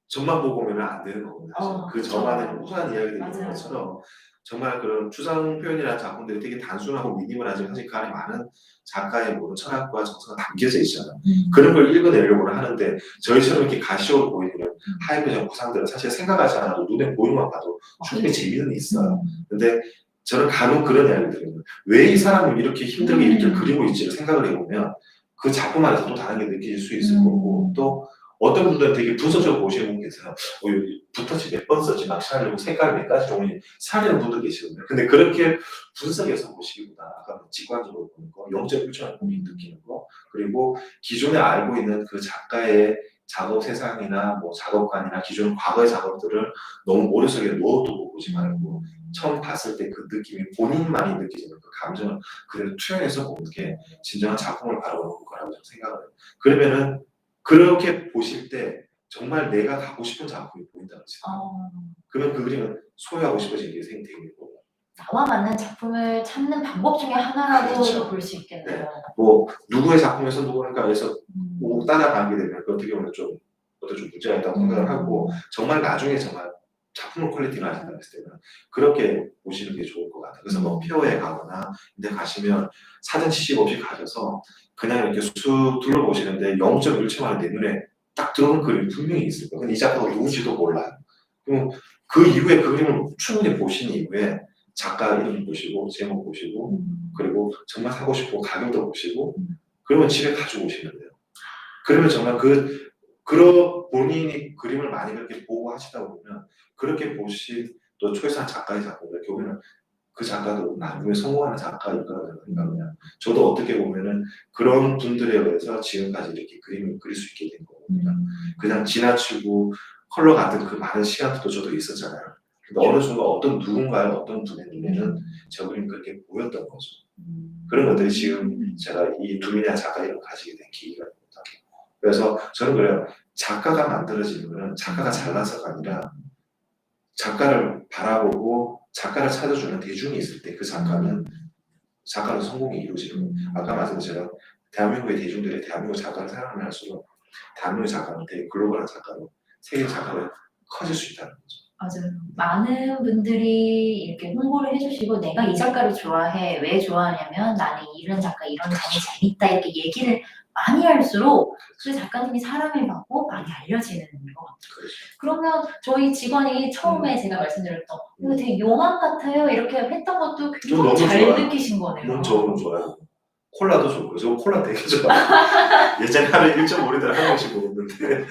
점만 보고 보면 안 되는 거거든요. 그 점 안에 우수한 이야기들이 있는 것처럼 정말 그런 추상 표현이라는 작품들이 되게 단순하고 미니멀하지만 사실 그 안에 많은 작가의 모든 철학과 정서가 담겨져 있잖아요. 그런 걸 읽어내려고 하는데 저희처럼 이렇게 가시적으로 보이는 하이브적 구상들은 사실 생각하지 않아도 눈에 보이만 봐도 충분히 재미는 있어요. 근데 저는 간혹 그런 이야기를 들어요. 왜 이 사람이 이렇게 힘들게 이렇게 그리고 있지를 생각을 해보면 그 작품 안에서 또 다른 게 느껴질 수 있을 거고 또 어떤 분들은 되게 분석적으로 보시는 분 계세요. 여기 붓터치 몇 번 썼지 막 칠하려고 색깔 몇 가지 종류 사는 분들 계시거든요. 근데 그렇게 분석해서 보시기보다 아까 뭐 직관적으로 보는 거, 0.1초를 느끼는 거, 그리고 기존에 알고 있는 그 작가의 작업 세상이나 뭐 작업관이나 기존 과거의 작업들을 너무 머릿속에 넣어두고 보지 말고 처음 봤을 때 그 느낌이 본인만이 느끼는 그 감정을 그대로 투영해서 보는 게 진정한 작품을 바라보는 거라고 저는 생각을 해요. 그러면은 그렇게 보실 때 정말 내가 갖고 싶은 작품이 보인다는 거죠. 그러면 그 그림은 소유하고 싶어지는 게 생기는 거고. 나와 맞는 작품을 찾는 방법 중에 하나라고 그렇죠. 볼 수 있겠네요. 네. 뭐 누구의 작품에서 누구인가에서 꼭 따라가게 되면 그 어떻게 보면 좀 문제가 있다고 생각을 하고 정말 나중에 정말 작품을 퀄리티를 하신다 했을 때는 그렇게 보시는 게 좋을 것 같아요. 그래서 뭐 페어에 가거나 근데 가시면 사전 지식 없이 가셔서 그냥 이렇게 쑥 둘러보시는데 0.1초 만에 내 눈에 딱 들어오는 그림이 분명히 있을 거예요. 근데 이 작가가 누군지도 몰라요. 그럼 그 이후에 그 그림을 충분히 보신 이후에 작가 이름 보시고 제목 보시고 그리고 정말 사고 싶고 가격도 보시고 그러면 집에 가지고 오시면 돼요. 그러면 정말 본인이 그림을 많이 그렇게 보고 하시다 보면 그렇게 보신 또 초이스한 작가의 작품을 이렇게 보면 그 작가도 나중에 성공하는 작가일 거라고 생각해요. 저도 어떻게 보면은 그런 분들에 의해서 지금까지 이렇게 그림을 그릴 수 있게 된 거거든요. 그냥 지나치고 컬러 같은 그 많은 시간도 저도 있었잖아요. 근데 어느 순간 어떤 누군가의 어떤 분의 눈에는 저 그림 그렇게 보였던 거죠. 그런 것들이 지금 제가 이 두미냐 작가 이름을 가지게 된 계기가 됩니다. 그래서 저는 그래요. 작가가 만들어지는 거는 작가가 잘나서가 아니라 작가를 바라보고 작가를 찾아주는 대중이 있을 때 그 작가는 성공이 이루어지는 거예요. 아까 말씀드린 대한민국의 대중들이 대한민국 작가를 사랑하면 할수록 대한민국 작가는 되게 글로벌한 작가로 세계 작가로 커질 수 있다는 거죠. 맞아요. 많은 분들이 이렇게 홍보를 해주시고 내가 이 작가를 좋아해. 왜 좋아하냐면 나는 이런 작가 이런 점이 재밌다 이렇게 얘기를 많이 할수록 그 작가님이 사랑을 받고 많이 알려지는 것 같아요. 그러면 저희 직원이 처음에 제가 말씀드렸던 이거 되게 용암 같아요 이렇게 했던 것도 굉장히 잘 좋아요. 느끼신 거네요. 너무 좋아요. 콜라도 좋고 저 콜라 되게 좋아해요. 예전에 하루에 1.5리터를 한 번씩 먹었는데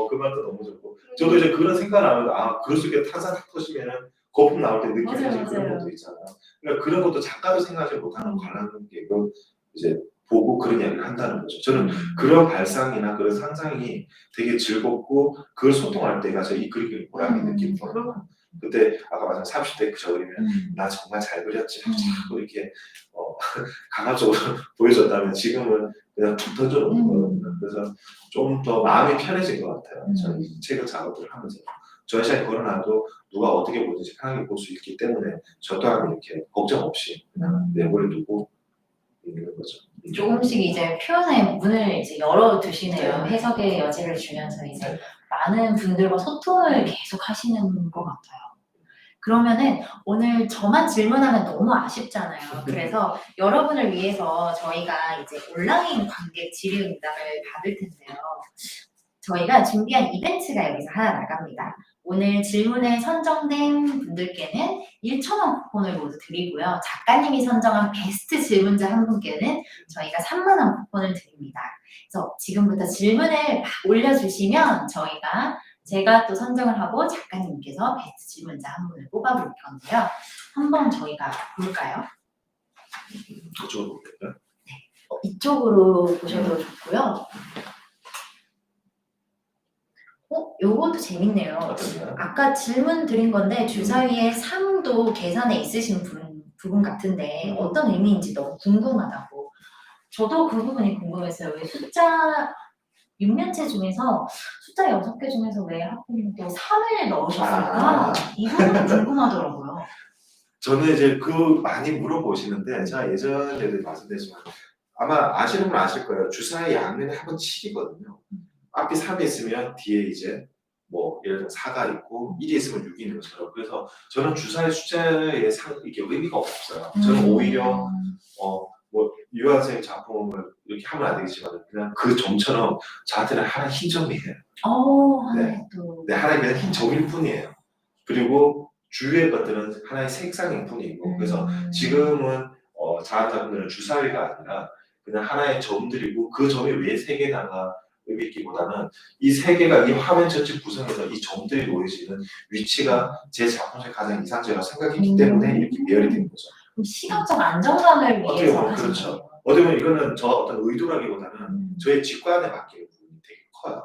그 맛도 너무 좋고 저도 이제 그런 생각을 하면 그럴 수 있게 탄산 탁 터지면은 거품 나올 때 느끼는 그런 것도 있잖아요. 그러니까 그런 것도 작가도 생각하지 못하는 관람객을 이제 보고 그런 이야기를 한다는 거죠. 저는 그런 발상이나 그런 상상이 되게 즐겁고 그걸 소통할 때가 저 이 그림을 보람이 느끼거든요. 그때 아까 말씀 30대 저 그리면 나 정말 잘 그렸지 자꾸 이렇게 강압적으로 보여줬다면 지금은 그냥 툭 던져놓는 거거든요. 그래서 좀 더 마음이 편해진 것 같아요. 저는 이 책을 작업을 하면서 전시장에 걸어놔도 누가 어떻게 보든지 편하게 볼 수 있기 때문에 저 또한 이렇게 걱정 없이 그냥 내버려두고 있는 거죠. 조금씩 이제 표현의 문을 이제 열어두시네요. 해석의 여지를 주면서 이제 많은 분들과 소통을 계속 하시는 것 같아요. 그러면은 오늘 저만 질문하면 너무 아쉽잖아요. 그래서 여러분을 위해서 저희가 이제 온라인 관객 질의응답을 받을 텐데요. 저희가 준비한 이벤트가 여기서 하나 나갑니다. 오늘 질문에 선정된 분들께는 1,000원 쿠폰을 모두 드리고요. 작가님이 선정한 베스트 질문자 한 분께는 저희가 3만 원 쿠폰을 드립니다. 그래서 지금부터 질문을 막 올려주시면 제가 또 선정을 하고 작가님께서 베스트 질문자 한 분을 뽑아볼 건데요. 한번 저희가 볼까요? 그쪽으로 볼까요? 이쪽으로 보셔도 좋고요. 요것도 재밌네요. 어떤가요? 아까 질문 드린 건데 주사위의 상도 계산에 있으신 부분 같은데 어떤 의미인지 너무 궁금하다고. 저도 그 부분이 궁금했어요. 왜 숫자 6면체 중에서 숫자 6개 중에서 왜 하필이면 또 3을 넣으셨을까? 이 부분이 궁금하더라고요. 저는 이제 많이 물어보시는데 제가 예전에도 말씀드렸지만 아마 아시는 분 아실 거예요. 주사위 양면에 한번 7이거든요. 앞에 3이 있으면 뒤에 이제 뭐 예를 들어 4가 있고 1이 있으면 6이 있는 것처럼 그래서 저는 주사위 숫자에 이게 의미가 없어요. 저는 오히려 뭐 유아생 작품을 이렇게 하면 안 되겠지만 그냥 그 점처럼 저한테는 하나의 흰 점이에요. 하나의 또. 네, 하나의 그냥 흰 점일 뿐이에요. 그리고 주위의 것들은 하나의 색상일 뿐이고 그래서 지금은 자연작품들은 주사위가 아니라 그냥 하나의 점들이고 그 점이 왜 세 개나가 의미 있기보다는 이 세 개가 이 화면 전체 구성에서 이 점들이 놓여지는 위치가 제 작품 중에 가장 이상적이라고 생각했기 때문에 이렇게 배열이 된 거죠. 그럼 시각적 안정감을 어떻게 위해서 보면 하신 그렇죠. 거예요? 어떻게 보면 이거는 저 어떤 의도라기보다는 저의 직관에 맡기는 부분이 되게 커요.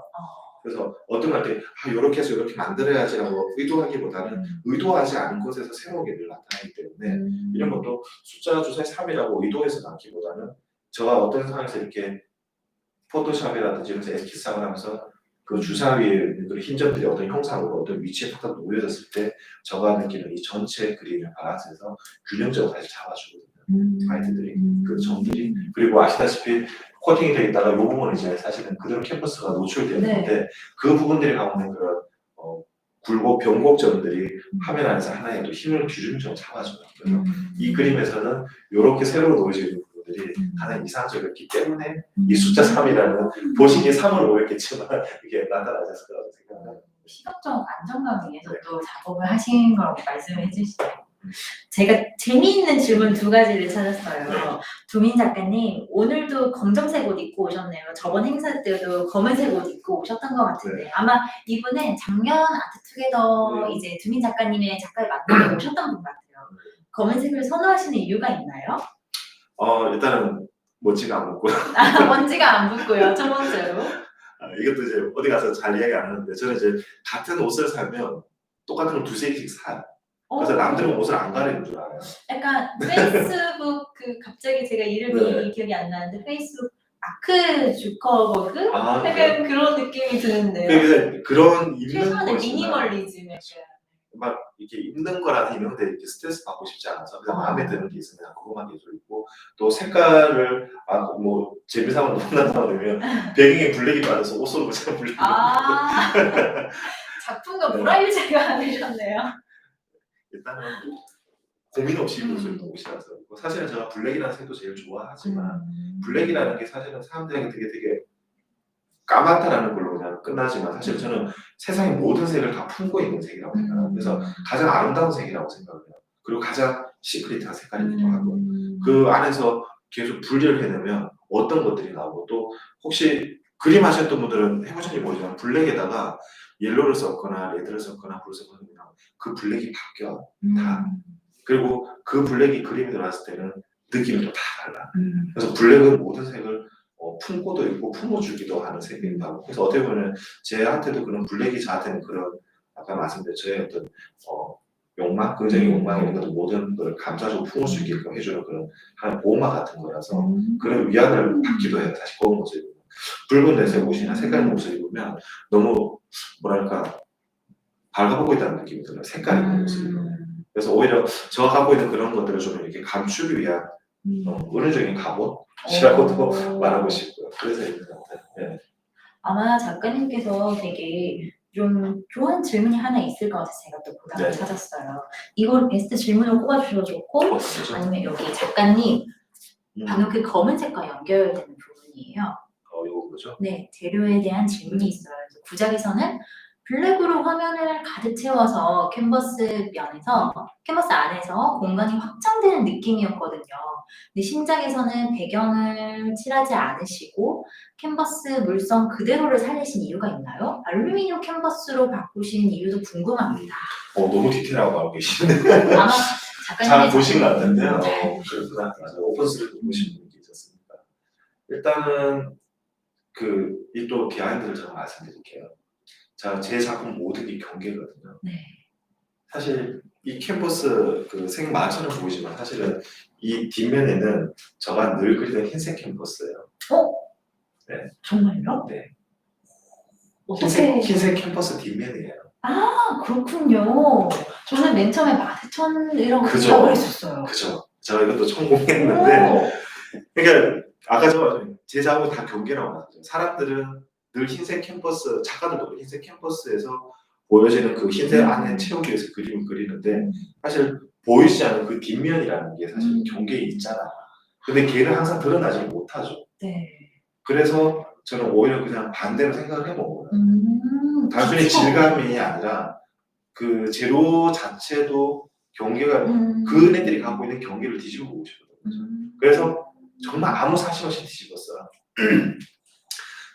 그래서 어떤 걸 때 이렇게 해서 이렇게 만들어야지라고 의도하기보다는 의도하지 않은 곳에서 새로운 게 늘 나타나기 때문에 이런 것도 숫자 주사위 3이라고 의도해서 남기보다는 제가 어떤 상황에서 이렇게 포토샵이라든지 이런 데서 에스키스를 하면서 그 주사위의 그 힘점들이 어떤 형상으로 어떤 위치에 탁탁 놓여졌을 때 제가 느끼는 이 전체 그림을 밸런스해서 균형적으로 다시 잡아주거든요. 아이들이 그 점들이 그리고 아시다시피 코팅이 되어 있다가 이 부분은 이제 사실은 그대로 캔버스가 노출되어 있는데 그 부분들이 가운데 그런 굴곡 변곡점들이 화면 안에서 하나의 또 힘을 균형적으로 잡아줘요. 그래서 이 그림에서는 이렇게 세로로 놓여지는 부분들이 가장 이상적이었기 때문에 이 숫자 3이라는 보시기에 3을 오였겠지만 이게 나타나셨을 거라고 생각합니다. 시각적 안정감 위해서 또 작업을 하신 거라고 말씀해 주시네요. 제가 재미있는 질문 두 가지를 찾았어요. 두민 작가님, 오늘도 검정색 옷 입고 오셨네요. 저번 행사 때도 검은색 옷 입고 오셨던 것 같은데 아마 이분은 작년 아트투게더 이제 두민 작가님의 작가를 만나러 오셨던 분 같아요. 검은색을 선호하시는 이유가 있나요? 일단은 먼지가 안 묻고요. 먼지가 안 붙고요. 첫 번째로. 이것도 이제 어디 가서 잘 이야기 안 하는데 저는 이제 같은 옷을 사면 똑같은 걸 두세 개씩 사요. 그래서 남들은 옷을 안 가리는 줄 알아요. 약간 페이스북 그 갑자기 제가 이름이 기억이 안 나는데 페이스북 마크 주커버그? 약간 그런 느낌이 드는데요. 그런 입는 최소한의 거지만 미니멀리즘 약간. 막 이렇게 입는 거라는 이런 데 이렇게 스트레스 받고 싶지 않아서 그냥 마음에 드는 게 있으면 그것만 계속 입고 또 색깔을 뭐 재미삼아 본다고 하면 배경이 블랙이 많아서 옷으로 그냥 블랙이 작품과 무라유제가 아니셨네요. 일단은 고민 없이 입을 수 있는 옷이라서 사실은 제가 블랙이라는 색도 제일 좋아하지만 블랙이라는 게 사실은 사람들에게 되게 까맣다라는 걸로 그냥 끝나지만 사실 저는 세상의 모든 색을 다 품고 있는 색이라고 생각해요. 그래서 가장 아름다운 색이라고 생각해요. 그리고 가장 시크릿한 색깔이기도 하고 그 안에서 계속 분리를 해내면 어떤 것들이 나오고 또 혹시 그림 하셨던 분들은 해보셨는지 모르지만 블랙에다가 옐로우를 썼거나 레드를 썼거나 블루를 썼거나 그 블랙이 바뀌어요. 다. 그리고 그 블랙이 그림이 들어갔을 때는 느낌이 또 다 달라. 그래서 블랙은 모든 색을 품고도 있고 품어주기도 하는 색이기도 하고 그래서 어떻게 보면 제한테도 그런 블랙이 저한테는 그런 아까 말씀드린 저의 어떤 욕망, 긍정의 욕망 이런 것도 모든 걸 감싸주고 품을 수 있게끔 해주는 그런 하나의 보호막 같은 거라서 그런 위안을 받기도 해요. 다시 검은 옷을 입으면 붉은 내색 옷이나 색깔 옷을 입으면 너무 뭐랄까 밝아보고 있다는 느낌이 들어요. 색깔 있는 옷을 입으면 그래서 오히려 제가 갖고 있는 그런 것들을 좀 이렇게 감추기 위한 은유적인 갑옷이라고도 말하고 싶고요. 그래서 입는 것 같아요. 네. 아마 작가님께서 되게 좀 좋아하는 질문이 하나 있을 것 같아서 제가 또 보다가 찾았어요. 이걸 베스트 질문으로 꼽아주셔도 좋고 아니면 여기 작가님 방금 그 검은색과 연결되는 부분이에요. 이거 그죠? 네, 재료에 대한 질문이 있어요. 그래서 구작에서는 블랙으로 화면을 가득 채워서 캔버스 안에서 공간이 확장되는 느낌이었거든요. 근데 신작에서는 배경을 칠하지 않으시고 캔버스 물성 그대로를 살리신 이유가 있나요? 알루미늄 캔버스로 바꾸신 이유도 궁금합니다. 너무 디테일하고 알고 계시네. 아마 잘 보신 것 같은데요. 그렇구나. 맞아요. 오픈스를 보신 분이 계셨습니다. 일단은 이 또 비하인드를 제가 말씀드릴게요. 자, 제 작품 모든 게 경계거든요. 네. 사실 이 캔버스 그 색 마천은 보이지만 사실은 이 뒷면에는 제가 늘 그리던 흰색 캔버스예요. 네. 정말요? 네. 어떻게? 흰색 캔버스 뒷면이에요. 아, 그렇군요. 저는 맨 처음에 마대천이라고 생각을 했었어요. 그죠. 제가 이것도 성공했는데 그러니까 아까 제 작업은 다 경계라고 말했죠. 사람들은 늘 흰색 캔버스, 작가들도 흰색 캔버스에서 보여지는 그 흰색 안에 채우기 위해서 그림을 그리는데 사실 보이지 않는 그 뒷면이라는 게 사실 경계에 있잖아. 근데 걔는 항상 드러나지 못하죠. 네. 그래서 저는 오히려 그냥 반대로 생각을 해본 거예요. 단순히 질감이 아니라 그 제로 자체도 경계가 그네들이 갖고 있는 경계를 뒤집어 보고 싶거든요. 그래서 정말 아무 사실 없이 뒤집었어요.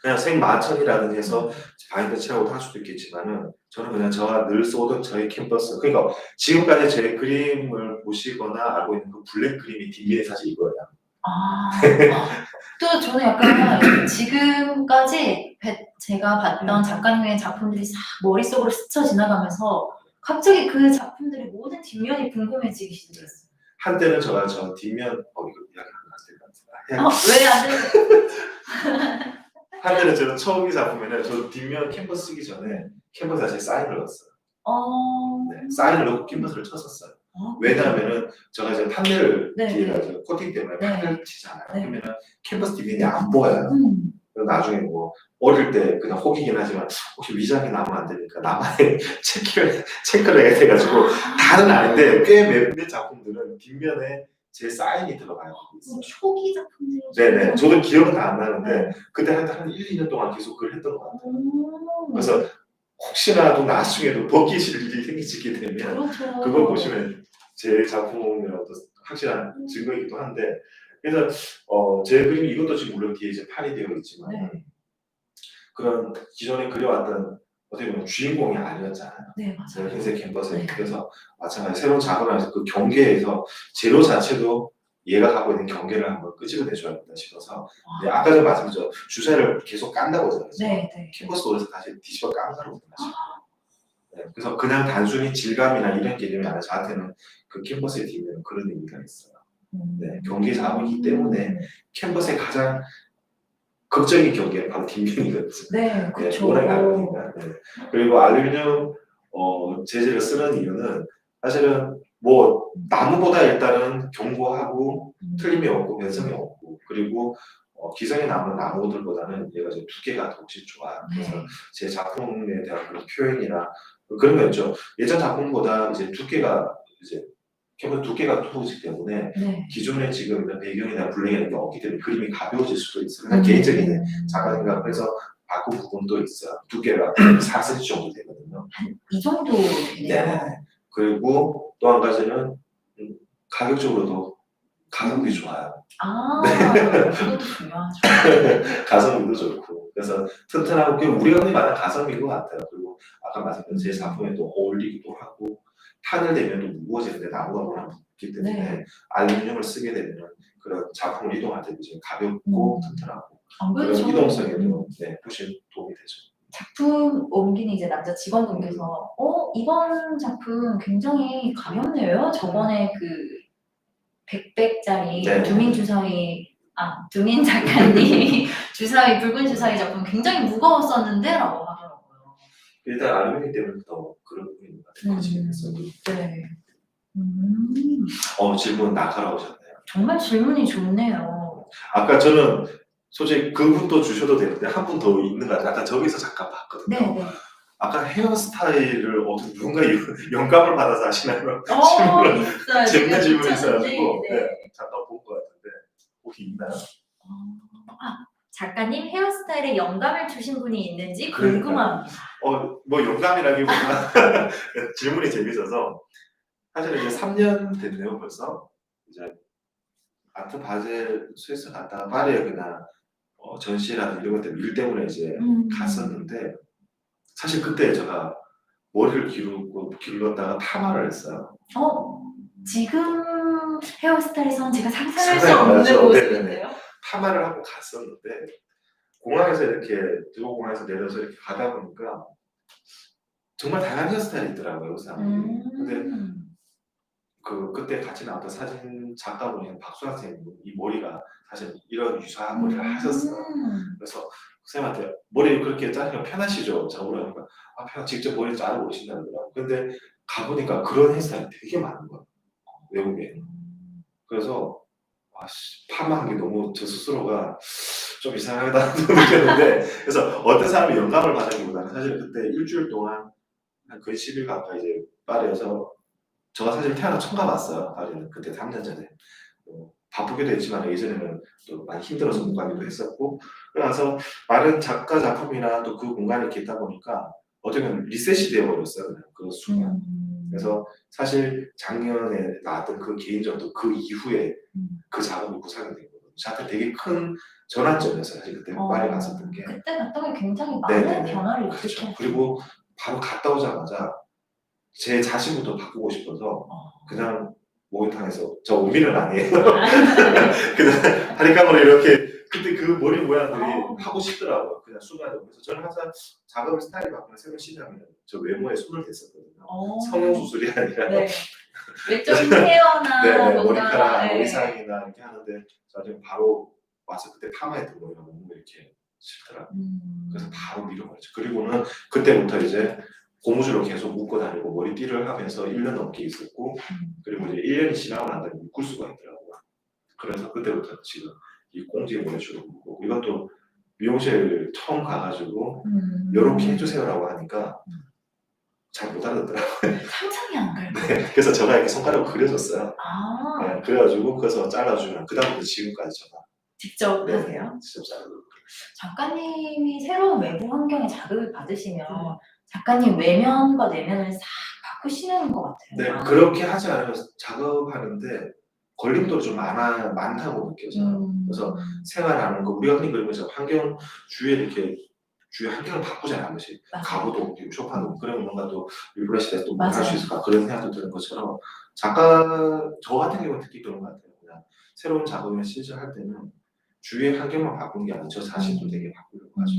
그냥 생마천이라는 해서 바인드 칠하고도 할 수도 있겠지만은 저는 그냥 저가 늘 쏘던 저의 캠퍼스, 그러니까 지금까지 제 그림을 보시거나 알고 있는 그 블랙 그림이 뒷면에 사실 이거예요. 또 저는 약간 지금까지 제가 봤던 작가님의 작품들이 싹 머릿속으로 스쳐 지나가면서 갑자기 그 작품들의 모든 뒷면이 궁금해지기 시작했어요. 한때는 제가 저 뒷면 이거 이야기하면 안 될 것 같아. 왜 안 되는 한때는 저는 처음 이 작품에는 저 뒷면 캔버스 쓰기 전에 캔버스 자체에 사인을 넣었어요. 네, 사인을 넣고 캔버스를 쳤었어요. 왜냐하면은 제가 이제 판넬을 뒤에다 코팅 때문에 판넬을 치잖아요. 그러면은 캔버스 뒷면이 안 보여요. 나중에 뭐 어릴 때 그냥 혹이긴 하지만 혹시 위장이 나면 안 되니까 나만의 체크를 해야 돼가지고 다는 아닌데 꽤 몇몇 작품들은 뒷면에 제 사인이 들어가요. 초기 작품들. 네네. 저도 기억은 다 안 나는데 그때 한 1, 2년 동안 계속 그걸 했던 것 같아요. 그래서 혹시라도 나중에도 벗기실 일이 생기시게 되면 그렇죠. 그걸 보시면 제 작품이라도 확실한 증거이기도 한데, 그래서 제 그림 이것도 지금 물론 뒤에 이제 판이 되어 있지만 그런 기존에 그려왔던 어떻게 보면 주인공이 아니었잖아요. 네, 맞아요. 흰색 캔버스에. 그래서 마찬가지 새로운 작업을 하면서 그 경계에서 제로 자체도 얘가 갖고 있는 경계를 한번 끄집어내줘야겠다 싶어서 아까 전에 말씀드렸죠. 주사를 계속 깐다고 했잖아요. 캔버스 돌에서 다시 뒤집어 깐 거거든요. 네, 그래서 그냥 단순히 질감이나 이런 개념이 아니라 저한테는 그 캔버스의 뒷면은 그런 의미가 있어요. 네, 경계 작업이기 때문에 캔버스의 가장 극적인 경계는 바로 뒷면이거든요. 네, 그렇죠. 워낙 얇으니까. 네. 그리고 알루미늄 재질을 쓰는 이유는 사실은 뭐 나무보다 일단은 견고하고 틀림이 없고 변성이 없고, 그리고 기성에 남은 나무들보다는 얘가 좀 두께가 훨씬 좋아요. 그래서 제 작품에 대한 그런 표현이나 그런 거 있죠. 예전 작품보다 이제 두께가 이제 캔버스 두께가 두꺼우기 때문에 기존에 지금 있는 배경이나 블랙이나 게 없기 때문에 그림이 가벼워질 수도 있어요. 그냥 개인적인 작가님과 그래서 바꾼 부분도 있어요. 두께가 4cm 정도 되거든요. 이 정도 되네요. 네. 그리고 또 한 가지는 가격적으로도 가성비 좋아요. 그것도 중요하죠. 가성비도 좋고, 그래서 튼튼하고 우리가 흔히 말하는 가성비인 것 같아요. 그리고 아까 말씀드린 제 작품에도 어울리기도 하고, 탄을 대면 또 무거워지는데 나무가 워낙 무겁기 때문에 알루미늄을 쓰게 되면 그런 작품을 이동할 때 이제 가볍고 튼튼하고 그런 이동성에도 훨씬 도움이 되죠. 작품 옮기는 이제 남자 직원분께서 이번 작품 굉장히 가볍네요. 저번에 그 100백짜리 두민 작가님 주사위 붉은 주사위 작품 굉장히 무거웠었는데 라고 하더라고요. 일단 알루미늄 때문에 더 그런 부분인 것 같아요. 거치면서도. 질문 날카로우셨네요. 정말 질문이 좋네요. 아까 저는 솔직히 그분도 주셔도 되는데 한 분 더 있는 것 같아요. 아까 저기서 잠깐 봤거든요. 아까 헤어스타일을 어떻게 누군가 영감을 받아서 하시나요? 재밌는 질문이 있어가지고 잠깐 본 것 같은데 혹시 있나요? 작가님 헤어스타일에 영감을 주신 분이 있는지 궁금합니다. 뭐 영감이라기보다 질문이 재밌어서 사실 이제 3년 됐네요 벌써. 이제 아트 바젤 스위스 갔다가 파리에 그냥 전시라든지 이런 것 때문에 일 때문에 이제 갔었는데, 사실 그때 제가 머리를 길렀다가 파마를 했어요. 지금 헤어스타일에서는 제가 상상할 수 없는 모습인데요. 파마를 하고 갔었는데 공항에서 이렇게 공항에서 내려서 이렇게 가다 보니까 정말 다양한 헤어스타일이 있더라고요, 그 사람들이. 근데 그때 같이 나왔던 사진 작가분이 박수환 선생님, 이 머리가 사실 이런 유사한 머리를 하셨어요. 그래서 선생님한테 머리 그렇게 자르면 편하시죠? 저보고 하니까 직접 머리 자르고 오신다더라고요. 근데 가보니까 그런 헤어스타일이 되게 많은 거예요, 외국에. 그래서 파마한 게 너무 저 스스로가 좀 이상하다고 느꼈는데, 그래서 어떤 사람이 영감을 받는기보다는 사실 그때 일주일 동안 한 거의 10일 가까이 이제 파리에서, 제가 사실 태어나 처음 가봤어요. 파리는 그때 3년 전에. 바쁘기도 했지만 예전에는 또 많이 힘들어서 못 가기도 했었고, 그래서 많은 작가 작품이나 또 그 공간에 있다 보니까 어떻게 보면 리셋이 되어버렸어요. 그냥 그 순간. 그래서 사실 작년에 나왔던 그 개인전도 그 이후에 그 작업이 구상이 된 거거든요. 저한테 되게 큰 전환점이었어요. 사실 그때 파리 갔었던 게. 그때 갔던 게 굉장히 많은 네네네. 변화를 그렇죠. 일으켰어요. 그리고 바로 갔다 오자마자 제 자신부터 바꾸고 싶어서 그냥 목욕탕에서 저 원빈은 아니에요. 그냥 바리깡으로 이렇게 그때 그 머리 모양들이 하고 싶더라고요. 그냥 순간에. 그래서 저는 항상 작업을 스타일이 바꾸는 새로운 시장에는 저 외모에 손을 댔었거든요. 성형수술이 아니라 네. 외적인 헤어나 네, 뭔가 머리카락, 네. 머리상이나 이렇게 하는데 저는 바로 와서 그때 파마했던 거예요. 너무 이렇게 싫더라고요. 그래서 바로 밀어버렸죠. 그리고는 그때부터 이제 고무줄로 계속 묶고 다니고 머리띠를 하면서 1년 넘게 있었고 그리고 이제 1년이 지나고 난 다음에 묶을 수가 있더라고요. 그래서 그때부터 지금 이 꽁지 머리줄로 묶고 이것도 미용실 처음 가가지고 이렇게 해주세요라고 하니까 잘 못 알아듣더라고요. 상상이 안 가요. 네, 그래서 제가 이렇게 손가락을 그려줬어요. 아, 네, 그래가지고 그래서 잘라주면 그다음부터 지금까지 제가 직접 네, 하세요? 직접 자르고 작가님이 새로운 외부 환경에 자극을 받으시면 작가님 외면과 내면을 싹 바꾸시는 것 같아요. 네, 아. 그렇게 하지 않으면 작업하는데 걸림돌이 좀 많다고 느껴져요. 그래서 생활하는 거 우리가 흔히 그러면서 환경 주위에 이렇게 주위 환경을 바꾸잖아요. 한 번씩 가구도 옮기고 소파도 그러면 뭔가 또 리프레시돼서 또 할 수 있을까 그런 생각도 드는 것처럼 작가 저 같은 경우는 특히 그런 것 같아요. 그냥 새로운 작업을 시작할 때는 주위의 환경만 바꾸는 게 아니라 저 자신도 되게 바꾸려고 하죠.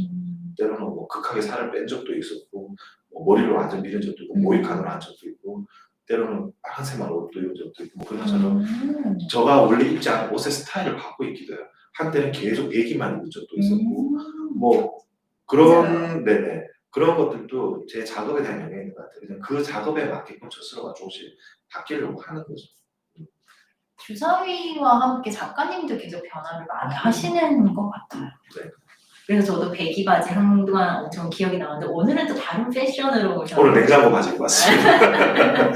때로는 뭐 극하게 살을 뺀 적도 있었고 뭐 머리를 완전 밀은 적도 있고 모이칸으로 한 적도 있고 때로는 빨간색만 옷도 입은 적도 있고 뭐 그런 것처럼 제가 원래 입지 않은 옷의 스타일을 바꾸고 있기도 해요. 한때는 계속 배기만 입은 적도 있었고 뭐 그런 네네 그런 것들도 제 작업에 대한 영향인 것 같아요. 그냥 그 작업에 맞게끔 저 스스로가 조금씩 바뀌려고 하는 거죠. 주사위와 함께 작가님도 계속 변화를 많이 하시는 것 같아요. 네. 그래서 저도 배기 바지 한동안 엄청 기억이 나는데 오늘은 또 다른 패션으로 오셨어요. 오늘 냉장고 바지 입고 왔습니다.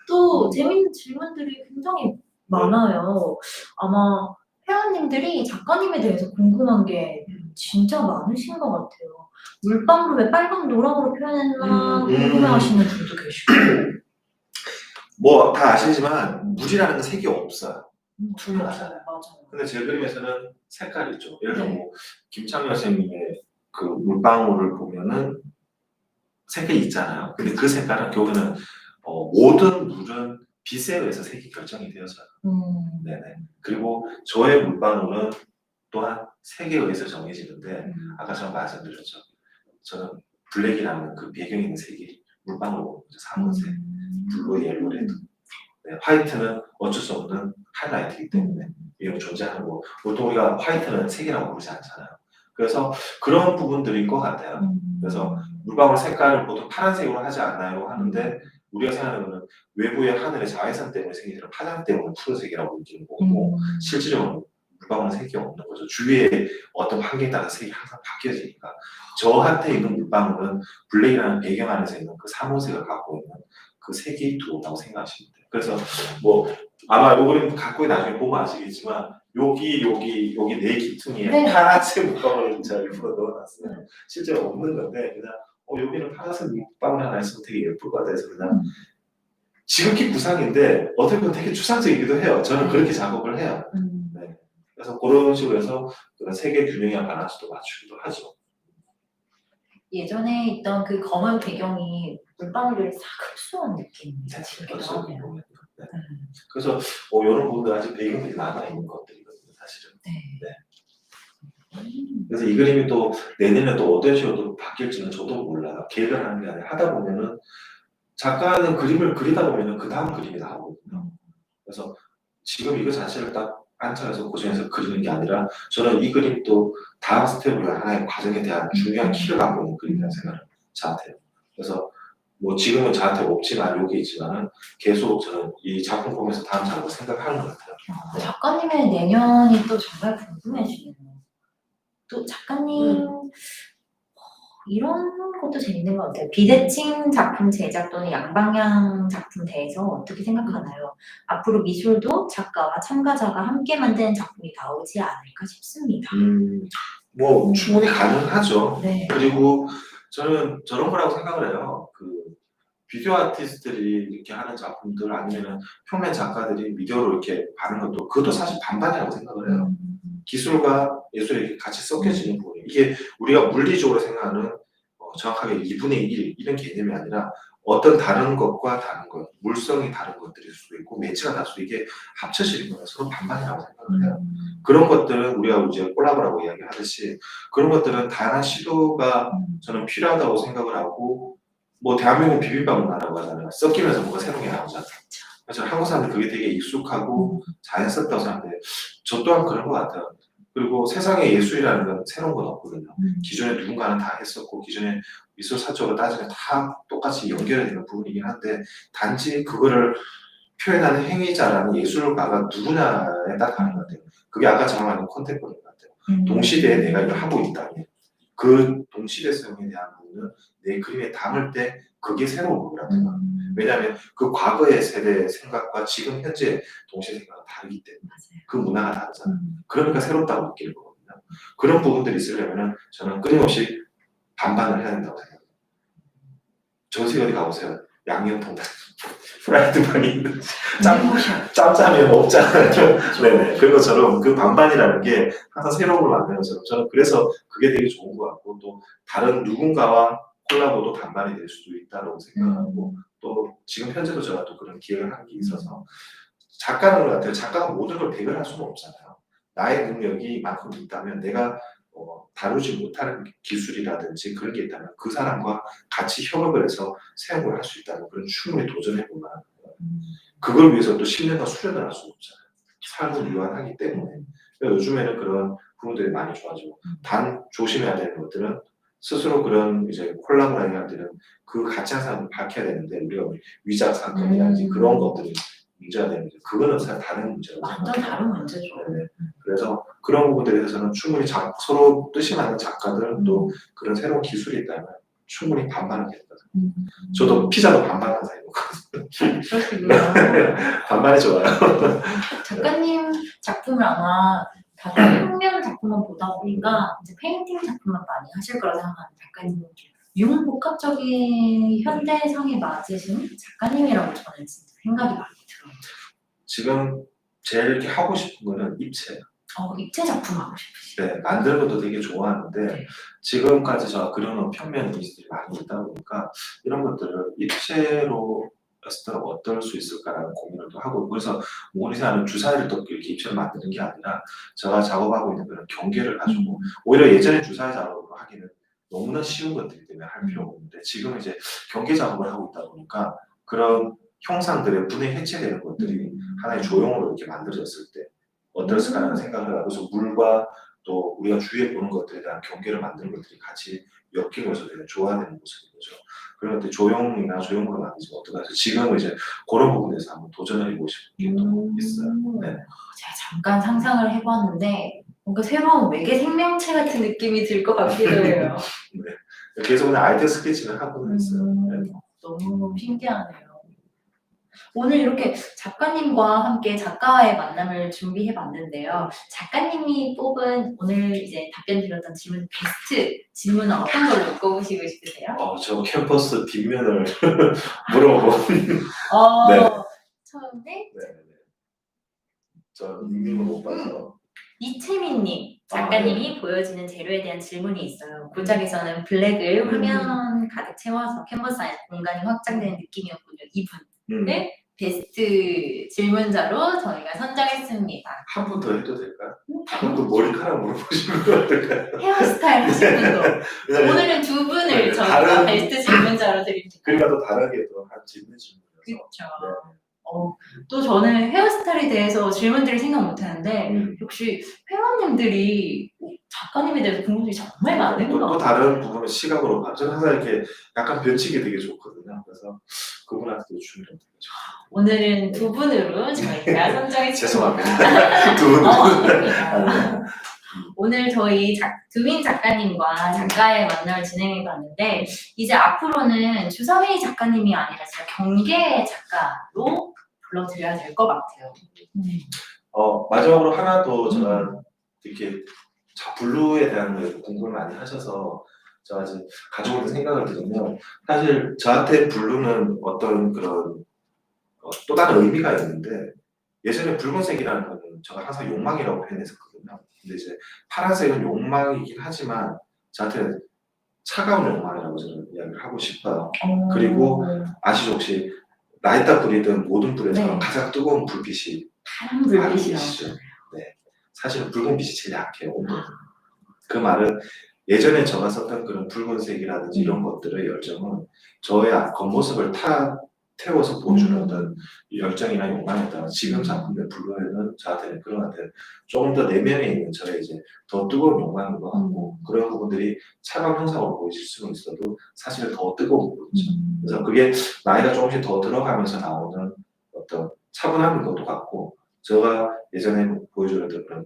또 재밌는 질문들이 굉장히 많아요. 아마 회원님들이 작가님에 대해서 궁금한 게 진짜 많으신 것 같아요. 물방울을 왜 빨강 노랑으로 표현했나 궁금해하시는 분도 계시고. 뭐 다 아시지만 물이라는 건 색이 없어요. 투명하잖아요. 맞아요. 근데 제 그림에서는 색깔이 있죠. 예를 들어 뭐 김창렬 선생님의 그 물방울을 보면은 색이 있잖아요. 근데 그 색깔은 결국에는 모든 물은 빛에 의해서 색이 결정이 되어져요. 네네. 그리고 저의 물방울은 또한 색에 의해서 정해지는데 아까 제가 말씀드렸죠. 저는 블랙이라는 그 배경에 있는 색이 물방울 보는 거죠. 사문색, 블루, 옐로, 레드. 네, 화이트는 어쩔 수 없는 하이라이트이기 때문에 이런 존재하는 거. 보통 우리가 화이트는 색이라고 부르지 않잖아요. 그래서 그런 부분들인 것 같아요. 그래서 물방울 색깔을 보통 파란색으로 하지 않나요? 하는데 우리가 생각하는 거는 외부의 하늘의 자외선 때문에 생기는 파장 때문에 푸른색이라고 느끼는 거고 실질적으로 물방울은 색이 없는 거죠. 주위에 어떤 환경에 따라 색이 항상 바뀌어지니까 저한테 있는 물방울은 블랙이라는 배경 안에서 있는 그 사문색을 갖고 있는 그 색이 들어온다고 생각하시면 돼요. 그래서 뭐 아마 요 그림 갖고 나중에 보면 아시겠지만 여기 네 기퉁이에 네. 파란색 물방울을 제가 일부러 넣어놨어요. 실제로 없는 건데 그냥 여기는 파란색 물방울 하나 있으면 되게 예쁠 것 같아서 그냥 지극히 구상인데 어떻게 보면 되게 추상적이기도 해요. 저는 그렇게 작업을 해요. 네. 그래서 그런 식으로 해서 그런 색의 균형이랑 밸런스도 맞추기도 하죠. 예전에 있던 그 검은 배경이 물방울들이 싹 흡수한 느낌이 들기도 그렇죠. 하네요. 네. 그래서 이런 부분들 아직 배경들이 남아있는 것들이거든요, 사실은. 그래서 이 그림이 또 내년에 또 어떤 식으로 바뀔지는 저도 몰라요. 계획을 하는 게 아니라 하다 보면은 작가는 그림을 그리다 보면은 그 다음 그림이 나오거든요. 그래서 지금 이거 자체를 딱 앉아서 고생해서 그리는 게 아니라 저는 이 그림도 다음 스텝으로 하나의 과정에 대한 중요한 키를 갖고 있는 그림이라는 생각을 저한테. 그래서 뭐 지금은 저한테 없지만 여기 있지만은 계속 저는 이 작품 보면서 다음 작업을 생각하는 것 같아요. 작가님의 내년이 또 정말 궁금해지네요. 또 작가님 이런 것도 재밌는 것 같아요. 비대칭 작품 제작 또는 양방향 작품 대해서 어떻게 생각하나요? 앞으로 미술도 작가와 참가자가 함께 만드는 작품이 나오지 않을까 싶습니다. 뭐 충분히 가능하죠. 네. 그리고 저는 저런 거라고 생각을 해요. 그 비디오 아티스트들이 이렇게 하는 작품들 아니면은 평면 작가들이 미디어로 이렇게 하는 것도 그것도 사실 반반이라고 생각을 해요. 기술과 예술이 이렇게 같이 섞여지는 부분이 이게 우리가 물리적으로 생각하는 정확하게 2분의 1 이런 개념이 아니라 어떤 다른 것과 다른 것, 물성이 다른 것들일 수도 있고 매체가 다를 수도 이게 합쳐지는 거라 서로 반반이라고 생각을 해요. 그런 것들은 우리가 이제 콜라보라고 이야기하듯이 그런 것들은 다양한 시도가 저는 필요하다고 생각을 하고 뭐 대한민국 비빔밥 문화라고 하잖아요. 섞이면서 뭐가 새로운 게 나오잖아요. 그래서 한국 사람들 그게 되게 익숙하고 자연스럽다고 생각하는데 저 또한 그런 것 같아요. 그리고 세상에 예술이라는 건 새로운 건 없거든요. 기존에 누군가는 다 했었고 기존에 미술사적으로 따지면 다 똑같이 연결이 되는 부분이긴 한데 단지 그거를 표현하는 행위자라는 예술가가 누구냐에 따라 다른 것 같아요. 그게 아까 정말하는 컨템포러리 같아요. 동시대에 내가 이걸 하고 있다면 그 동시대성에 대한 부분은 내 그림에 담을 때 그게 새로운 거라고 생각합니다. 왜냐하면 그 과거의 세대의 생각과 지금 현재 동시대 생각은 다르기 때문에 그 문화가 다르잖아요. 그러니까 새롭다고 느끼는 거거든요. 그런 부분들이 있으려면 저는 끊임없이 반반을 해야 된다고 생각합니다. 전세 어디 가보세요. 양념통닭, 프라이드만이 있는데 짬짜면 없잖아요. 네네. 그런 것처럼 그 반반이라는 게 항상 새로운 걸 만드는 것처럼 저는 그래서 그게 되게 좋은 것 같고 또 다른 누군가와 콜라보도 반반이 될 수도 있다고 생각하고 또 지금 현재도 제가 또 그런 기회를 한 게 있어서 작가는 것 같아요. 작가가 모든 걸 배열할 수는 없잖아요. 나의 능력이 만큼 있다면 내가 다루지 못하는 기술이라든지 그런 게 있다면 그 사람과 같이 협업을 해서 새로운 걸 할 수 있다면 그런 충분히 도전해볼 만한 거예요. 그걸 위해서 또 10년간 수련을 할 수는 없잖아요. 삶은 유한하기 때문에. 요즘에는 그런 부분들이 많이 좋아지고 단 조심해야 되는 것들은 스스로 그런 이제 콜라보라는 사람들은 그 가치한 사람을 밝혀야 되는데 우리가 위작 사건이라든지 그런 것들이 문제가 되는데 그거는 사실 다른 문제라고 완전 생각해요. 다른 문제죠. 네. 그래서 그런 부분들에 대해서는 충분히 서로 뜻이 맞는 작가들 또 그런 새로운 기술이 있다면 충분히 반반은 되거든요. 저도 피자도 반반 항상 해먹거든요. 그렇군요. 반반이 좋아요. 작가님 작품을 아마 다들 평면 작품만 보다 보니까 이제 페인팅 작품만 많이 하실 거라 생각하는 작가님 융복합적인 현대상에 맞으신 작가님이라고 저는 진짜 생각이 많이 들어요. 지금 제일 이렇게 하고 싶은 거는 입체예요. 입체 작품 하고 싶으시죠? 네, 만드는 것도 되게 좋아하는데 네. 지금까지 제가 그려놓은 평면 이미지들이 많이 있다 보니까 이런 것들을 입체로 했을 때 어떨 수 있을까라는 고민을 또 하고 그래서 오리사는 주사위를 또 이렇게 입체로 만드는 게 아니라 제가 작업하고 있는 그런 경계를 가지고 오히려 예전에 주사위 작업을 하기는 너무나 쉬운 것들이 때문에 할 필요가 없는데 지금 이제 경계 작업을 하고 있다 보니까 그런 형상들의 분해 해체되는 것들이 하나의 조형으로 이렇게 만들어졌을 때 어떨까라는 생각을 하고 그래서 물과 또 우리가 주위에 보는 것들에 대한 경계를 만드는 것들이 같이 엮이면서 되게 조화되는 모습인 거죠. 그런데 조형이나 조형으로 만들지 어떨까 해서 지금은 이제 그런 부분에서 한번 도전해보고 싶은 게 또 있어요. 네. 제가 잠깐 상상을 해봤는데 뭔가 새로운 외계 생명체 같은 느낌이 들 것 같기도 해요. 네. 계속 그냥 아이디어 스케치는 하고는 있어요. 네. 너무 신기하네요. 오늘 이렇게 작가님과 함께 작가와의 만남을 준비해봤는데요. 작가님이 뽑은 오늘 이제 답변 드렸던 질문 베스트 질문은 어떤 걸로 꼽으시고 싶으세요? 저 캠퍼스 뒷면을 물어본. 네. 처음에 네. 저 닉네임을 못 봐서. 이채민님 작가님이 보여지는 재료에 대한 질문이 있어요. 고작에서는 블랙을 화면 가득 채워서 캔버스 안에 공간이 확장되는 느낌이었군요. 이분을 베스트 질문자로 저희가 선정했습니다. 한 분 더 해도 될까요? 한 분 머리카락 물어보시면 어떨까요? 헤어스타일 하신 분도 오늘은 두 분을 저희가 다른- 베스트 질문자로 드립니다. 그러니까 또 다르게 또 한 질문이어서. 그렇죠. 또 저는 헤어스타일에 대해서 질문들을 생각 못했는데 역시 회원님들이 작가님에 대해서 궁금증이 정말 많은 것 또 같아요. 다른 부분은 시각으로 봐. 저는 항상 이렇게 약간 변칙이 되게 좋거든요. 그래서 그분한테도 주면 오늘은 두 분으로 저희가 선정했습니다. 죄송합니다. 두 분. 아닙니다. 오늘 저희 두민 작가님과 작가의 만남을 진행해봤는데 이제 앞으로는 주서미 작가님이 아니라 진짜 경계 작가로 불러드려야 될 것 같아요. 마지막으로 하나 더 제가 이렇게 블루에 대한 걸 공부를 많이 하셔서 제가 이제 가져올 때 생각을 들으면 사실 저한테 블루는 어떤 그런 또 다른 의미가 있는데 예전에 붉은색이라는 거는 제가 항상 욕망이라고 표현했었거든요. 근데 이제 파란색은 욕망이긴 하지만 저한테는 차가운 욕망이라고 저는 이야기를 하고 싶어요. 그리고 아시죠 혹시 라이터 불이든 모든 불에서 네. 가장 뜨거운 불빛이 파란 불빛이라고. 불빛이죠. 네. 사실은 붉은 빛이 제일 약해요. 온도는. 그 말은 예전에 제가 썼던 그런 붉은색이라든지 이런 것들의 열정은 저의 겉모습을 태워서 보여주는 어떤 열정이나 욕망이었다면 지금 작품의 블루에는 저한테는 그런 것들 조금 더 내면에 있는 저의 이제 더 뜨거운 욕망인 것 같고 그런 부분들이 차가운 형상으로 보이실 수는 있어도 사실은 더 뜨거운 부분이죠. 그래서 그게 나이가 조금씩 더 들어가면서 나오는 어떤 차분함인 것도 같고 제가 예전에 보여주던 그런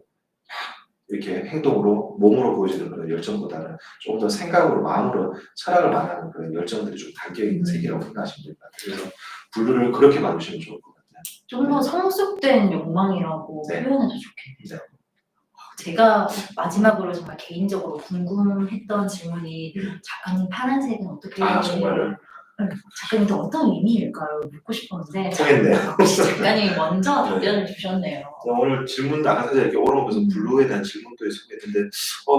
이렇게 행동으로 몸으로 보여지는 그런 열정보다는 조금 더 생각으로 마음으로 철학을 만나는 그런 열정들이 좀 담겨 있는 세계라고 생각하시면 됩니다. 그래서 블루를 그렇게 봐주시면 좋을 것 같아요. 좀 더 성숙된 욕망이라고 네. 표현해도 좋겠네요. 네. 제가 마지막으로 정말 개인적으로 궁금했던 질문이 작가님 파란색은 어떻게 정말요? 작가님한테 어떤 의미일까요? 묻고 싶었는데 통했네요. 혹시 작가님이 먼저 네. 답변을 주셨네요. 오늘 질문도 아까 사실 이렇게 오러오면서 블루에 대한 질문도 있었는데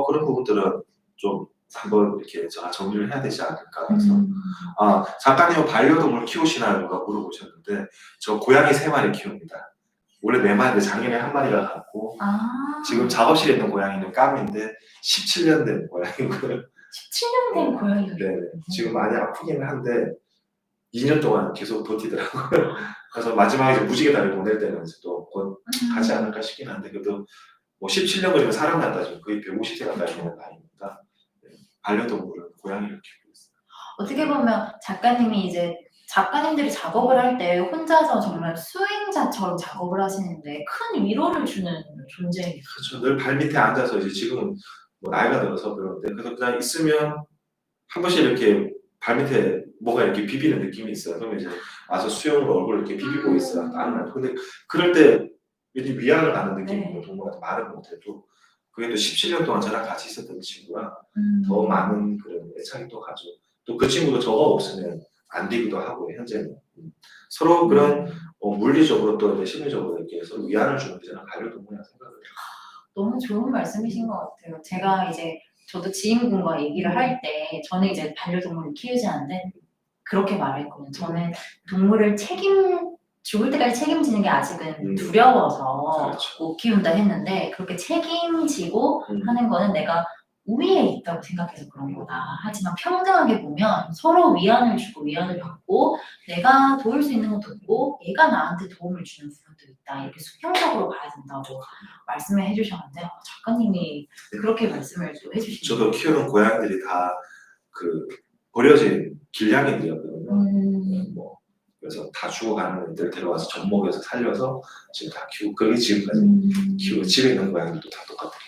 그런 부분들은 좀 한번 이렇게 제가 정리를 해야 되지 않을까 해서 작가님은 반려동물 키우시나요? 누가 물어보셨는데 저 고양이 3마리 키웁니다. 원래 4마리인데 작년에 1마리가 갔고 지금 작업실에 있는 고양이는 까미인데 17년 된 고양이고요. 17년 된 고양이가 네, 지금 많이 아프긴 한데 2년 동안 계속 버티더라고요. 그래서 마지막에 이제 무지개 다리 보낼 때는 이제 또 곧 가지 않을까 싶긴 한데 그래도 뭐 17년이면 사람 같다지면 거의 150세 가까이 되는 나이니까 반려동물은 고양이를 키우고 있어요. 어떻게 보면 작가님들이 작업을 할 때 혼자서 정말 수행자처럼 작업을 하시는데 큰 위로를 주는 존재예요. 그렇죠. 늘 발밑에 앉아서 이제 지금은 뭐 나이가 들어서 그런데 그래서 그냥 있으면 한 번씩 이렇게 발밑에 뭐가 이렇게 비비는 느낌이 있어요. 그러면 이제 와서 수영으로 얼굴을 이렇게 비비고 있어요. 근데 그럴 때 왠지 위안을 가는 느낌이고 동물한테 말은 못해도 그게 또 17년 동안 저랑 같이 있었던 친구라 더 많은 그런 애착이 또 가죠. 또 그 친구도 저가 없으면 안 되기도 하고 현재는 서로 그런 물리적으로 또 심리적으로 이렇게 서로 위안을 주는 게 저는 반려동물이라고 생각을 해요. 너무 좋은 말씀이신 것 같아요. 제가 이제 저도 지인분과 얘기를 할 때 저는 이제 반려동물을 키우지 않는데 그렇게 말했거든요. 저는 동물을 죽을 때까지 책임지는 게 아직은 두려워서 그렇죠. 못 키운다 했는데 그렇게 책임지고 하는 거는 내가 우위에 있다고 생각해서 그런 거다. 하지만 평등하게 보면 서로 위안을 주고 위안을 받고 내가 도울 수 있는 거 돕고 얘가 나한테 도움을 주는 부분도 있다. 이렇게 수평적으로 봐야 된다고 말씀을 해주셨는데 작가님이 그렇게 말씀을 또 해주시죠. 저도 키우는 고양이들이 다 그 버려진 길냥이들이었거든요. 뭐 그래서 다 죽어가는 애들 데려와서 젖먹여서 살려서 지금 다 키우고 그게 지금까지 키우고 집에 있는 고양이들도 다 똑같아요.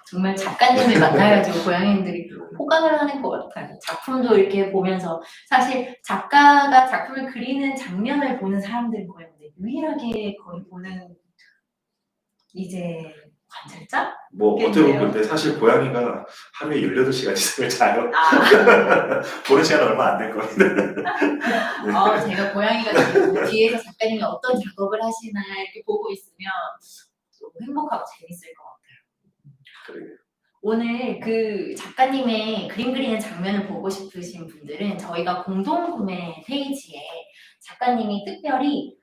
정말 작가님을 만나가지고 고양이들이 호강을 하는 것 같아요. 작품도 이렇게 보면서 사실 작가가 작품을 그리는 장면을 보는 사람들은 거의 유일하게 거의 보는 이제 관찰자? 뭐 어떻게 보면 근데 사실 고양이가 하루에 18시간 이상을 자요. 보는 시간 얼마 안 될 겁니다. 네. 제가 고양이가 되고 뒤에서 작가님이 어떤 작업을 하시나 이렇게 보고 있으면 너무 행복하고 재밌을 것 같아요. 그러게요. 오늘 그 작가님의 그림 그리는 장면을 보고 싶으신 분들은 저희가 공동 구매 페이지에 작가님이 특별히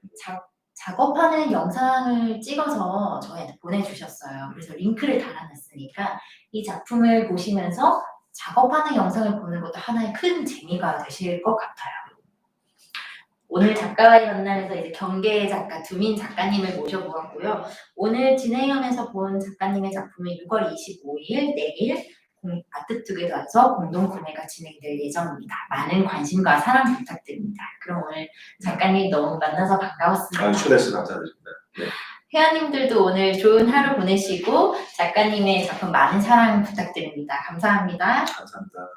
작업하는 영상을 찍어서 저희한테 보내주셨어요. 그래서 링크를 달아놨으니까 이 작품을 보시면서 작업하는 영상을 보는 것도 하나의 큰 재미가 되실 것 같아요. 오늘 작가와의 만남에서 이제 경계 작가 두민 작가님을 모셔보았고요. 오늘 진행하면서 본 작가님의 작품은 6월 25일 내일 아트투게더에서 공동 구매가 진행될 예정입니다. 많은 관심과 사랑 부탁드립니다. 그럼 오늘 작가님 너무 만나서 반가웠습니다. 초대해서 감사드립니다. 네. 회원님들도 오늘 좋은 하루 보내시고 작가님의 작품 많은 사랑 부탁드립니다. 감사합니다. 감사합니다.